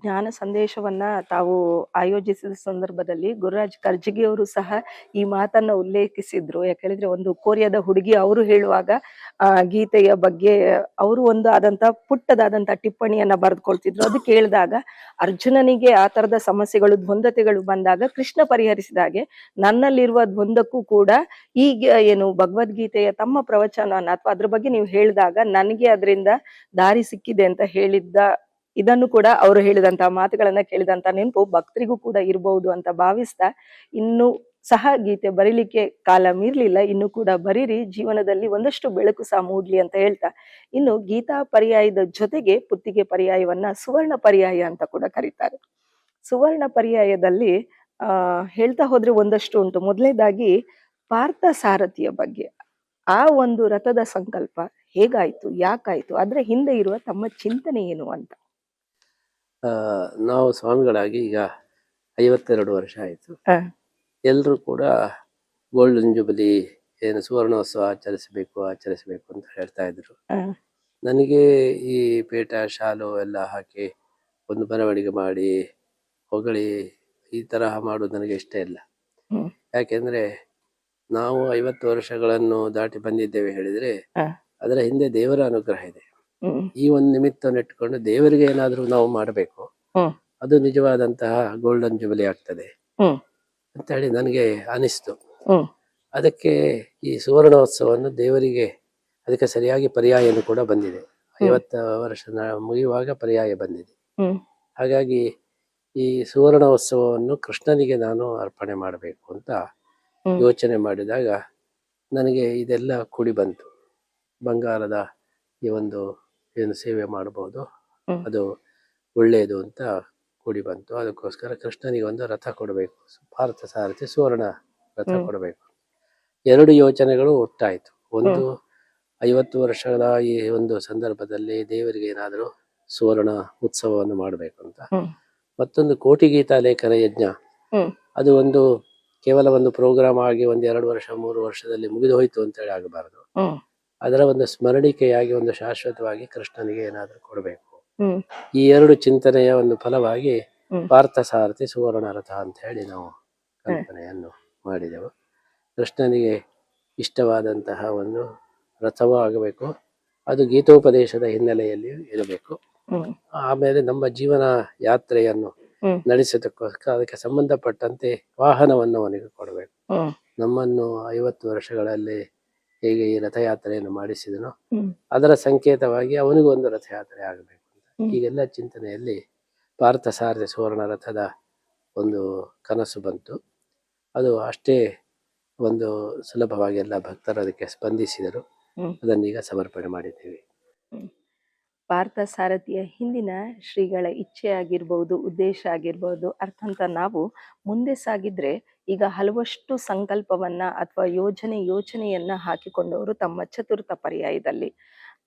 ಜ್ಞಾನ ಸಂದೇಶವನ್ನ ತಾವು ಆಯೋಜಿಸಿದ ಸಂದರ್ಭದಲ್ಲಿ ಗುರುರಾಜ್ ಕರ್ಜಿಗಿ ಅವರು ಸಹ ಈ ಮಾತನ್ನ ಉಲ್ಲೇಖಿಸಿದ್ರು. ಯಾಕಂದ್ರೆ ಒಂದು ಕೊರಿಯಾದ ಹುಡುಗಿ ಅವರು ಹೇಳುವಾಗ ಗೀತೆಯ ಬಗ್ಗೆ ಅವರು ಒಂದು ಆದಂತ ಪುಟ್ಟದಾದಂತ ಟಿಪ್ಪಣಿಯನ್ನ ಬರೆದುಕೊಳ್ತಿದ್ರು. ಅದು ಕೇಳಿದಾಗ ಅರ್ಜುನನಿಗೆ ಆ ತರದ ಸಮಸ್ಯೆಗಳು ದ್ವಂದ್ವತೆಗಳು ಬಂದಾಗ ಕೃಷ್ಣ ಪರಿಹರಿಸಿದಾಗೆ ನನ್ನಲ್ಲಿರುವ ದ್ವಂದ್ವಕ್ಕೂ ಕೂಡ ಈಗ ಏನು ಭಗವದ್ಗೀತೆಯ ತಮ್ಮ ಪ್ರವಚನವನ್ನ ಅಥವಾ ಅದ್ರ ಬಗ್ಗೆ ನೀವು ಹೇಳಿದಾಗ ನನಗೆ ಅದರಿಂದ ದಾರಿ ಸಿಕ್ಕಿದೆ ಅಂತ ಹೇಳಿದ್ದ, ಇದನ್ನು ಕೂಡ ಅವರು ಹೇಳಿದಂತ ಮಾತುಗಳನ್ನ ಕೇಳಿದಂತ ನೆನಪು ಭಕ್ತರಿಗೂ ಕೂಡ ಇರಬಹುದು ಅಂತ ಭಾವಿಸ್ತಾ, ಇನ್ನು ಸಹ ಗೀತೆ ಬರೀಲಿಕ್ಕೆ ಕಾಲ ಮೀರ್ಲಿಲ್ಲ, ಇನ್ನು ಕೂಡ ಬರೀರಿ, ಜೀವನದಲ್ಲಿ ಒಂದಷ್ಟು ಬೆಳಕು ಸಹ ಮೂಡ್ಲಿ ಅಂತ ಹೇಳ್ತಾ, ಇನ್ನು ಗೀತಾ ಪರ್ಯಾಯದ ಜೊತೆಗೆ ಪುತ್ತಿಗೆ ಪರ್ಯಾಯವನ್ನ ಸುವರ್ಣ ಪರ್ಯಾಯ ಅಂತ ಕೂಡ ಕರೀತಾರೆ. ಸುವರ್ಣ ಪರ್ಯಾಯದಲ್ಲಿ ಹೇಳ್ತಾ ಹೋದ್ರೆ ಒಂದಷ್ಟು ಉಂಟು. ಮೊದಲನೇದಾಗಿ ಪಾರ್ಥ ಸಾರಥಿಯ ಬಗ್ಗೆ, ಆ ಒಂದು ರಥದ ಸಂಕಲ್ಪ ಹೇಗಾಯ್ತು, ಯಾಕಾಯ್ತು, ಅದ್ರ ಹಿಂದೆ ಇರುವ ತಮ್ಮ ಚಿಂತನೆ ಏನು ಅಂತ. ನಾವು ಸ್ವಾಮಿಗಳಾಗಿ ಈಗ 52 ವರ್ಷ ಆಯ್ತು. ಎಲ್ರು ಕೂಡ ಗೋಲ್ಡನ್ ಜುಬಿಲಿ, ಏನು ಸುವರ್ಣೋತ್ಸವ ಆಚರಿಸಬೇಕು ಅಂತ ಹೇಳ್ತಾ ಇದ್ರು. ನನಗೆ ಈ ಪೇಟ ಶಾಲು ಎಲ್ಲ ಹಾಕಿ ಒಂದು ಬರವಣಿಗೆ ಮಾಡಿ ಹೊಗಳಿ ಈ ತರಹ ಮಾಡೋದು ನನಗೆ ಇಷ್ಟ ಇಲ್ಲ. ಯಾಕೆಂದ್ರೆ ನಾವು 50 ವರ್ಷಗಳನ್ನು ದಾಟಿ ಬಂದಿದ್ದೇವೆ ಹೇಳಿದ್ರೆ ಅದರ ಹಿಂದೆ ದೇವರ ಅನುಗ್ರಹ ಇದೆ. ಈ ಒಂದು ನಿಮಿತ್ತವನ್ನು ಇಟ್ಕೊಂಡು ದೇವರಿಗೆ ಏನಾದ್ರೂ ನಾವು ಮಾಡಬೇಕು, ಅದು ನಿಜವಾದಂತಹ ಗೋಲ್ಡನ್ ಜುಬಿಲಿ ಆಗ್ತದೆ ಅಂತ ಹೇಳಿ ನನಗೆ ಅನಿಸ್ತು. ಅದಕ್ಕೆ ಈ ಸುವರ್ಣೋತ್ಸವವನ್ನು ದೇವರಿಗೆ, ಅದಕ್ಕೆ ಸರಿಯಾಗಿ ಪರ್ಯಾಯನು ಕೂಡ ಬಂದಿದೆ. 50 ವರ್ಷ ಮುಗಿಯುವಾಗ ಪರ್ಯಾಯ ಬಂದಿದೆ. ಹಾಗಾಗಿ ಈ ಸುವರ್ಣೋತ್ಸವವನ್ನು ಕೃಷ್ಣನಿಗೆ ನಾನು ಅರ್ಪಣೆ ಮಾಡಬೇಕು ಅಂತ ಯೋಚನೆ ಮಾಡಿದಾಗ ನನಗೆ ಇದೆಲ್ಲ ಕೂಡಿ ಬಂತು. ಬಂಗಾರದ ಈ ಒಂದು ಏನು ಸೇವೆ ಮಾಡಬಹುದು, ಅದು ಒಳ್ಳೆಯದು ಅಂತ ಕೂಡಿ ಬಂತು. ಅದಕ್ಕೋಸ್ಕರ ಕೃಷ್ಣನಿಗೆ ಒಂದು ರಥ ಕೊಡಬೇಕು, ಪಾರ್ಥ ಸಾರಥಿ ಸುವರ್ಣ ರಥ ಕೊಡಬೇಕು. 2 ಯೋಚನೆಗಳು ಒಟ್ಟಾಯ್ತು. ಒಂದು 50 ವರ್ಷಗಳ ಈ ಒಂದು ಸಂದರ್ಭದಲ್ಲಿ ದೇವರಿಗೆ ಏನಾದರೂ ಸುವರ್ಣ ಉತ್ಸವವನ್ನು ಮಾಡಬೇಕು ಅಂತ, ಮತ್ತೊಂದು ಕೋಟಿ ಗೀತಾ ಲೇಖನ ಯಜ್ಞ. ಅದು ಒಂದು ಕೇವಲ ಒಂದು ಪ್ರೋಗ್ರಾಮ್ ಆಗಿ 1, 2 ವರ್ಷ 3 ವರ್ಷದಲ್ಲಿ ಮುಗಿದು ಹೋಯ್ತು ಅಂತೇಳಿ ಆಗಬಾರದು. ಅದರ ಒಂದು ಸ್ಮರಣಿಕೆಯಾಗಿ ಒಂದು ಶಾಶ್ವತವಾಗಿ ಕೃಷ್ಣನಿಗೆ ಏನಾದರೂ ಕೊಡಬೇಕು. ಈ 2 ಚಿಂತನೆಯ ಒಂದು ಫಲವಾಗಿ ಪಾರ್ಥ ಸಾರಥಿ ಸುವರ್ಣ ರಥ ಅಂತ ಹೇಳಿ ನಾವು ಕಲ್ಪನೆಯನ್ನು ಮಾಡಿದೆವು. ಕೃಷ್ಣನಿಗೆ ಇಷ್ಟವಾದಂತಹ ಒಂದು ರಥವೂ ಆಗಬೇಕು, ಅದು ಗೀತೋಪದೇಶದ ಹಿನ್ನೆಲೆಯಲ್ಲಿ ಇರಬೇಕು. ಹ್ಮ್ ಆಮೇಲೆ ನಮ್ಮ ಜೀವನ ಯಾತ್ರೆಯನ್ನು ಹ್ಮ್ ನಡೆಸೋದಕ್ಕೋಸ್ಕರ ಅದಕ್ಕೆ ಸಂಬಂಧಪಟ್ಟಂತೆ ವಾಹನವನ್ನು ಅವನಿಗೆ ಕೊಡಬೇಕು. ಹ್ಮ್ ನಮ್ಮನ್ನು 50 ವರ್ಷಗಳಲ್ಲಿ ಹೇಗೆ ಈ ರಥಯಾತ್ರೆಯನ್ನು ಮಾಡಿಸಿದನೋ ಹ್ಮ್ ಅದರ ಸಂಕೇತವಾಗಿ ಅವನಿಗೂ ಒಂದು ರಥಯಾತ್ರೆ ಆಗಬೇಕು ಅಂತ ಹ್ಮ್. ಹೀಗೆಲ್ಲ ಚಿಂತನೆಯಲ್ಲಿ ಪಾರ್ಥ ಸಾರಥಿ ಸುವರ್ಣ ರಥದ ಒಂದು ಕನಸು ಬಂತು. ಅದು ಅಷ್ಟೇ ಒಂದು ಸುಲಭವಾಗಿ ಎಲ್ಲ ಭಕ್ತರು ಅದಕ್ಕೆ ಸ್ಪಂದಿಸಿದರು. ಹ್ಮ್. ಅದನ್ನೀಗ ಸಮರ್ಪಣೆ ಮಾಡಿದ್ದೀವಿ. ಪಾರ್ಥ ಸಾರಥಿಯ ಹಿಂದಿನ ಶ್ರೀಗಳ ಇಚ್ಛೆ ಆಗಿರ್ಬೋದು, ಉದ್ದೇಶ ಆಗಿರ್ಬೋದು, ಅರ್ಥಾಂತ ನಾವು ಮುಂದೆ ಸಾಗಿದ್ರೆ ಈಗ ಹಲವಷ್ಟು ಸಂಕಲ್ಪವನ್ನ ಅಥವಾ ಯೋಚನೆಯನ್ನ ಹಾಕಿಕೊಂಡವರು ತಮ್ಮ ಚತುರ್ಥ ಪರ್ಯಾಯದಲ್ಲಿ.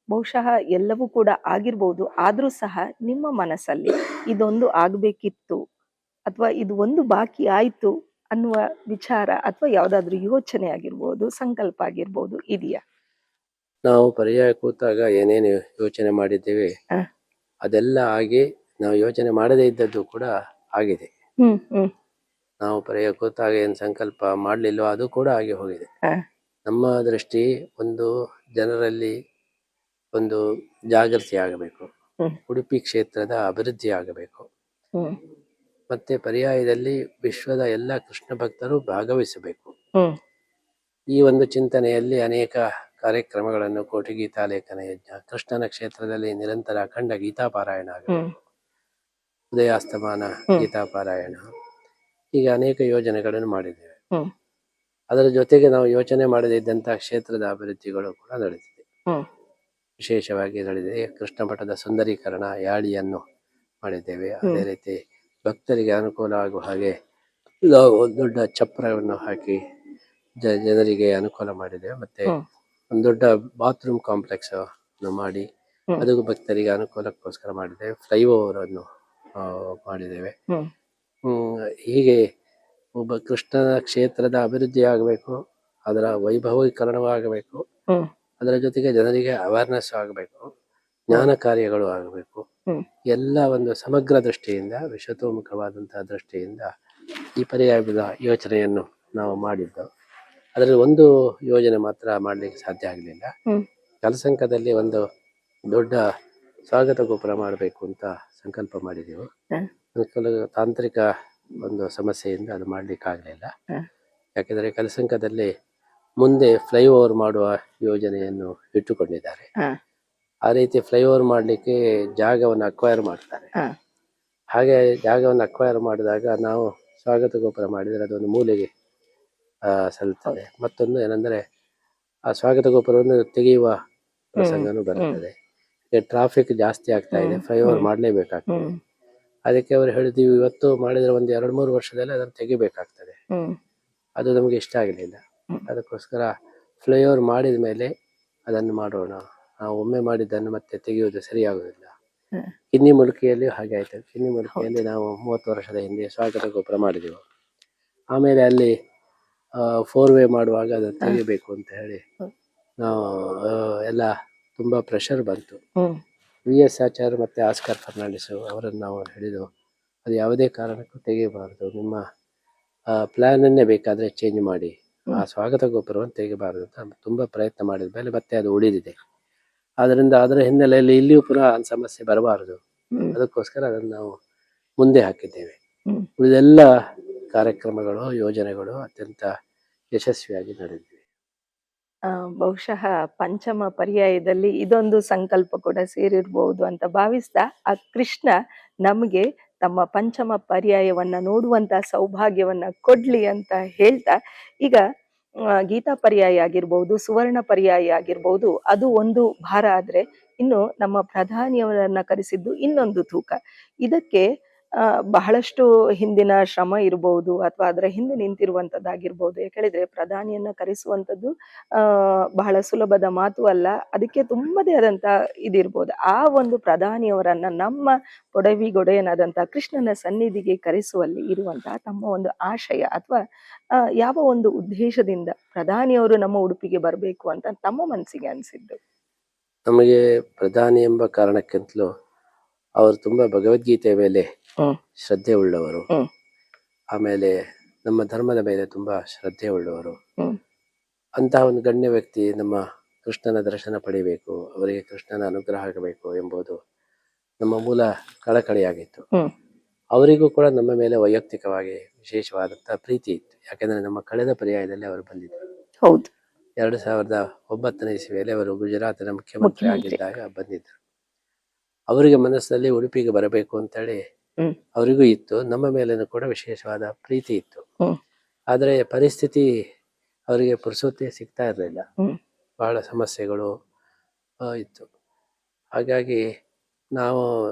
ಬಹುಶಃ ಎಲ್ಲವೂ ಕೂಡ ಆಗಿರ್ಬೋದು, ಆದ್ರೂ ಸಹ ನಿಮ್ಮ ಮನಸ್ಸಲ್ಲಿ ಇದೊಂದು ಆಗ್ಬೇಕಿತ್ತು ಅಥವಾ ಇದು ಒಂದು ಬಾಕಿ ಆಯ್ತು ಅನ್ನುವ ವಿಚಾರ ಅಥವಾ ಯಾವ್ದಾದ್ರು ಯೋಚನೆ ಆಗಿರ್ಬೋದು, ಸಂಕಲ್ಪ ಆಗಿರ್ಬೋದು ಇದೆಯಾ? ನಾವು ಪರ್ಯಾಯ ಕೂತಾಗ ಏನೇನು ಯೋಚನೆ ಮಾಡಿದ್ದೇವೆ ಹ. ಅದೆಲ್ಲ ಆಗಿ ನಾವು ಯೋಚನೆ ಮಾಡದೇ ಇದ್ದದ್ದು ಕೂಡ ಆಗಿದೆ. ಹ್ಮ್ ಹ್ಮ್ ನಾವು ಪರ್ಯಾಯ ಕೂತಾಗ ಏನು ಸಂಕಲ್ಪ ಮಾಡಲಿಲ್ಲವೋ ಅದು ಕೂಡ ಆಗಿ ಹೋಗಿದೆ. ಹ. ನಮ್ಮ ದೃಷ್ಟಿ ಒಂದು ಜನರಲ್ಲಿ ಒಂದು ಜಾಗೃತಿ ಆಗಬೇಕು, ಹ್ಮ್. ಉಡುಪಿ ಕ್ಷೇತ್ರದ ಅಭಿವೃದ್ಧಿ ಆಗಬೇಕು, ಹ್ಮ್ ಮತ್ತೆ ಪರ್ಯಾಯದಲ್ಲಿ ವಿಶ್ವದ ಎಲ್ಲ ಕೃಷ್ಣ ಭಕ್ತರು ಭಾಗವಹಿಸಬೇಕು. ಹ್ಮ್ ಈ ಒಂದು ಚಿಂತನೆಯಲ್ಲಿ ಅನೇಕ ಕಾರ್ಯಕ್ರಮಗಳನ್ನು ಕೋಟಿ ಗೀತಾಲೇಖನ ಯಜ್ಞ, ಕೃಷ್ಣನ ಕ್ಷೇತ್ರದಲ್ಲಿ ನಿರಂತರ ಅಖಂಡ ಗೀತಾಪಾರಾಯಣ ಆಗಬೇಕು, ಉದಯಾಸ್ತಮಾನ ಗೀತಾಪಾರಾಯಣ, ಹೀಗೆ ಅನೇಕ ಯೋಜನೆಗಳನ್ನು ಮಾಡಿದ್ದೇವೆ. ಹ್ಮ್ ಅದರ ಜೊತೆಗೆ ನಾವು ಯೋಚನೆ ಮಾಡದೇ ಇದ್ದಂತಹ ಕ್ಷೇತ್ರದ ಅಭಿವೃದ್ಧಿಗಳು ಕೂಡ ನಡೆದಿದೆ. ಹ್ಮ್ ವಿಶೇಷವಾಗಿ ನಡೆದಿದೆ. ಕೃಷ್ಣ ಮಠದ ಸುಂದರೀಕರಣ, ಯಾಳಿಯನ್ನು ಮಾಡಿದ್ದೇವೆ. ಅದೇ ರೀತಿ ಭಕ್ತರಿಗೆ ಅನುಕೂಲ ಆಗುವ ಹಾಗೆ ನಾವು ಒಂದು ದೊಡ್ಡ ಚಪ್ರವನ್ನು ಹಾಕಿ ಜನರಿಗೆ ಅನುಕೂಲ ಮಾಡಿದ್ದೇವೆ. ಮತ್ತೆ ಒಂದು ದೊಡ್ಡ ಬಾತ್ರೂಮ್ ಕಾಂಪ್ಲೆಕ್ಸ್ ಮಾಡಿ ಅದು ಭಕ್ತರಿಗೆ ಅನುಕೂಲಕ್ಕೋಸ್ಕರ ಮಾಡಿದ್ದೇವೆ. ಫ್ಲೈಓವರ್ ಅನ್ನು ಮಾಡಿದ್ದೇವೆ. ಹೀಗೆ ಒಬ್ಬ ಕೃಷ್ಣನ ಕ್ಷೇತ್ರದ ಅಭಿವೃದ್ಧಿ ಆಗಬೇಕು, ಅದರ ವೈಭವೀಕರಣವಾಗಬೇಕು, ಅದರ ಜೊತೆಗೆ ಜನರಿಗೆ ಅವೇರ್ನೆಸ್ ಆಗಬೇಕು, ಜ್ಞಾನ ಕಾರ್ಯಗಳು ಆಗಬೇಕು. ಎಲ್ಲ ಒಂದು ಸಮಗ್ರ ದೃಷ್ಟಿಯಿಂದ, ವಿಶ್ವತೋಮುಖವಾದಂತಹ ದೃಷ್ಟಿಯಿಂದ ಈ ಪರ್ಯಾಯದ ಯೋಚನೆಯನ್ನು ನಾವು ಮಾಡಿದ್ದು. ಅದರಲ್ಲಿ ಒಂದು ಯೋಜನೆ ಮಾತ್ರ ಮಾಡಲಿಕ್ಕೆ ಸಾಧ್ಯ ಆಗಲಿಲ್ಲ. ಕಲಸಂಕದಲ್ಲಿ ಒಂದು ದೊಡ್ಡ ಸ್ವಾಗತ ಗೋಪುರ ಮಾಡಬೇಕು ಅಂತ ಸಂಕಲ್ಪ ಮಾಡಿದೆವು. ತಾಂತ್ರಿಕ ಒಂದು ಸಮಸ್ಯೆಯಿಂದ ಅದು ಮಾಡ್ಲಿಕ್ಕೆ ಆಗಲಿಲ್ಲ. ಯಾಕೆಂದರೆ ಕಲಸಂಕದಲ್ಲಿ ಮುಂದೆ ಫ್ಲೈಓವರ್ ಮಾಡುವ ಯೋಜನೆಯನ್ನು ಇಟ್ಟುಕೊಂಡಿದ್ದಾರೆ. ಆ ರೀತಿ ಫ್ಲೈಓವರ್ ಮಾಡಲಿಕ್ಕೆ ಜಾಗವನ್ನು ಅಕ್ವೈರ್ ಮಾಡ್ತಾರೆ. ಹಾಗೆ ಜಾಗವನ್ನು ಅಕ್ವೈರ್ ಮಾಡಿದಾಗ ನಾವು ಸ್ವಾಗತ ಗೋಪುರ ಮಾಡಿದರೆ ಅದೊಂದು ಮೂಲೆಗೆ ಸಲ್ತದೆ. ಮತ್ತೊಂದು ಏನಂದ್ರೆ ಆ ಸ್ವಾಗತ ಗೋಪುರವನ್ನು ತೆಗೆಯುವ ಪ್ರಸಂಗನೂ ಬರ್ತದೆ. ಟ್ರಾಫಿಕ್ ಜಾಸ್ತಿ ಆಗ್ತಾ ಇದೆ, ಫ್ಲೈಓವರ್ ಮಾಡಲೇಬೇಕಾಗ್ತದೆ. ಅದಕ್ಕೆ ಅವರು ಹೇಳಿದ್ದೀವಿ, ಇವತ್ತು ಮಾಡಿದ್ರೆ ಒಂದು 2-3 ವರ್ಷದಲ್ಲಿ ಅದನ್ನು ತೆಗಿಬೇಕಾಗ್ತದೆ. ಅದು ನಮಗೆ ಇಷ್ಟ ಆಗಲಿಲ್ಲ. ಅದಕ್ಕೋಸ್ಕರ ಫ್ಲೈಓವರ್ ಮಾಡಿದ ಮೇಲೆ ಅದನ್ನು ಮಾಡೋಣ, ನಾವು ಒಮ್ಮೆ ಮಾಡಿದ್ದನ್ನು ಮತ್ತೆ ತೆಗೆಯುವುದು ಸರಿಯಾಗುವುದಿಲ್ಲ. ಕಿನ್ನಿ ಮುಲ್ಕಿಯಲ್ಲಿ ಹಾಗೆ ಆಯ್ತು. ಕಿನ್ನಿ ಮುಲ್ಕಿಯಲ್ಲಿ ನಾವು 30 ವರ್ಷದ ಹಿಂದೆ ಸ್ವಾಗತ ಗೋಪುರ ಮಾಡಿದೆವು. ಆಮೇಲೆ ಅಲ್ಲಿ 4 ವೇ ಮಾಡುವಾಗ ಅದನ್ನು ತೆಗಿಬೇಕು ಅಂತ ಹೇಳಿ ನಾವು ಎಲ್ಲ ತುಂಬಾ ಪ್ರೆಷರ್ ಬಂತು. VS ಆಚಾರ್ಯ ಮತ್ತೆ ಆಸ್ಕರ್ ಫರ್ನಾಂಡಿಸ್ ಅವರನ್ನು ನಾವು ಹೇಳಿದ್ದು, ಅದು ಯಾವುದೇ ಕಾರಣಕ್ಕೂ ತೆಗೆಯಬಾರದು, ನಿಮ್ಮ ಪ್ಲಾನನ್ನೇ ಬೇಕಾದರೆ ಚೇಂಜ್ ಮಾಡಿ, ಆ ಸ್ವಾಗತ ಗೋಪುರವನ್ನು ತೆಗೆಯಬಾರದು ಅಂತ ತುಂಬ ಪ್ರಯತ್ನ ಮಾಡಿದ ಮೇಲೆ ಮತ್ತೆ ಅದು ಉಳಿದಿದೆ. ಆದ್ದರಿಂದ ಅದರ ಹಿನ್ನೆಲೆಯಲ್ಲಿ ಇಲ್ಲಿಯೂ ಪುನಃ ಸಮಸ್ಯೆ ಬರಬಾರದು, ಅದಕ್ಕೋಸ್ಕರ ಅದನ್ನು ನಾವು ಮುಂದೆ ಹಾಕಿದ್ದೇವೆ. ಉಳಿದೆಲ್ಲ ಕಾರ್ಯಕ್ರಮಗಳು, ಯೋಜನೆಗಳು ಅತ್ಯಂತ ಯಶಸ್ವಿಯಾಗಿ ನಡೆದಿವೆ. ಬಹುಶಃ ಪಂಚಮ ಪರ್ಯಾಯದಲ್ಲಿ ಇದೊಂದು ಸಂಕಲ್ಪ ಕೂಡ ಸೇರಿರ್ಬೋದು ಅಂತ ಭಾವಿಸ್ತಾ, ಆ ಕೃಷ್ಣ ನಮಗೆ ತಮ್ಮ ಪಂಚಮ ಪರ್ಯಾಯವನ್ನ ನೋಡುವಂತ ಸೌಭಾಗ್ಯವನ್ನ ಕೊಡ್ಲಿ ಅಂತ ಹೇಳ್ತಾ, ಈಗ ಗೀತಾ ಪರ್ಯಾಯ ಆಗಿರ್ಬೋದು, ಸುವರ್ಣ ಪರ್ಯಾಯ ಆಗಿರ್ಬೋದು, ಅದು ಒಂದು ಭಾರ ಆದ್ರೆ ಇನ್ನು ನಮ್ಮ ಪ್ರಧಾನಿಯವರನ್ನ ಕರೆಸಿದ್ದು ಇನ್ನೊಂದು ತೂಕ. ಇದಕ್ಕೆ ಬಹಳಷ್ಟು ಹಿಂದಿನ ಶ್ರಮ ಇರಬಹುದು ಅಥವಾ ಅದರ ಹಿಂದೆ ನಿಂತಿರುವಂತದ್ದಾಗಿರ್ಬೋದು. ಯಾಕೇಳಿದ್ರೆ ಪ್ರಧಾನಿಯನ್ನ ಕರೆಸುವಂಥದ್ದು ಬಹಳ ಸುಲಭದ ಮಾತು ಅಲ್ಲ, ಅದಕ್ಕೆ ತುಂಬದೇ ಆದಂತ ಇದಿರ್ಬೋದು. ಆ ಒಂದು ಪ್ರಧಾನಿಯವರನ್ನ ನಮ್ಮ ಪೊಡವಿಗೊಡೆಯನಾದಂತಹ ಕೃಷ್ಣನ ಸನ್ನಿಧಿಗೆ ಕರೆಸುವಲ್ಲಿ ಇರುವಂತಹ ತಮ್ಮ ಒಂದು ಆಶಯ ಅಥವಾ ಯಾವ ಒಂದು ಉದ್ದೇಶದಿಂದ ಪ್ರಧಾನಿಯವರು ನಮ್ಮ ಉಡುಪಿಗೆ ಬರಬೇಕು ಅಂತ ತಮ್ಮ ಮನಸ್ಸಿಗೆ ಅನಿಸಿದ್ದು? ನಮಗೆ ಪ್ರಧಾನಿ ಎಂಬ ಕಾರಣಕ್ಕಿಂತಲೂ ಅವರು ತುಂಬಾ ಭಗವದ್ಗೀತೆಯ ಮೇಲೆ ಶ್ರದ್ಧೆ ಉಳ್ಳವರು, ಆಮೇಲೆ ನಮ್ಮ ಧರ್ಮದ ಮೇಲೆ ತುಂಬಾ ಶ್ರದ್ಧೆ ಉಳ್ಳವರು. ಅಂತಹ ಒಂದು ಗಣ್ಯ ವ್ಯಕ್ತಿ ನಮ್ಮ ಕೃಷ್ಣನ ದರ್ಶನ ಪಡಿಬೇಕು, ಅವರಿಗೆ ಕೃಷ್ಣನ ಅನುಗ್ರಹ ಆಗಬೇಕು ಎಂಬುದು ನಮ್ಮ ಮೂಲ ಕಳಕಳಿಯಾಗಿತ್ತು. ಹ್ಮ್ ಅವರಿಗೂ ಕೂಡ ನಮ್ಮ ಮೇಲೆ ವೈಯಕ್ತಿಕವಾಗಿ ವಿಶೇಷವಾದಂತಹ ಪ್ರೀತಿ ಇತ್ತು. ಯಾಕಂದ್ರೆ ನಮ್ಮ ಕಳೆದ ಪರ್ಯಾಯದಲ್ಲಿ ಅವರು ಬಂದಿದ್ದರು. ಹೌದು. 2009ನೇ ಇಸವಿಯಲ್ಲಿ ಅವರು ಗುಜರಾತಿನ ಮುಖ್ಯಮಂತ್ರಿ ಆಗಿದ್ದಾಗ ಬಂದಿದ್ದರು. ಅವರಿಗೆ ಮನಸ್ಸಿನಲ್ಲಿ ಉಡುಪಿಗೆ ಬರಬೇಕು ಅಂತೇಳಿ ಹ್ಮ್ ಅವರಿಗೂ ಇತ್ತು. ನಮ್ಮ ಮೇಲೇನೂ ಕೂಡ ವಿಶೇಷವಾದ ಪ್ರೀತಿ ಇತ್ತು. ಹ್ಮ್ ಆದರೆ ಪರಿಸ್ಥಿತಿ ಅವರಿಗೆ ಪುರ್ಸೊತ್ತೇ ಸಿಗ್ತಾ ಇರಲಿಲ್ಲ. ಹ್ಮ್ ಬಹಳ ಸಮಸ್ಯೆಗಳು ಇತ್ತು. ಹಾಗಾಗಿ ನಾವು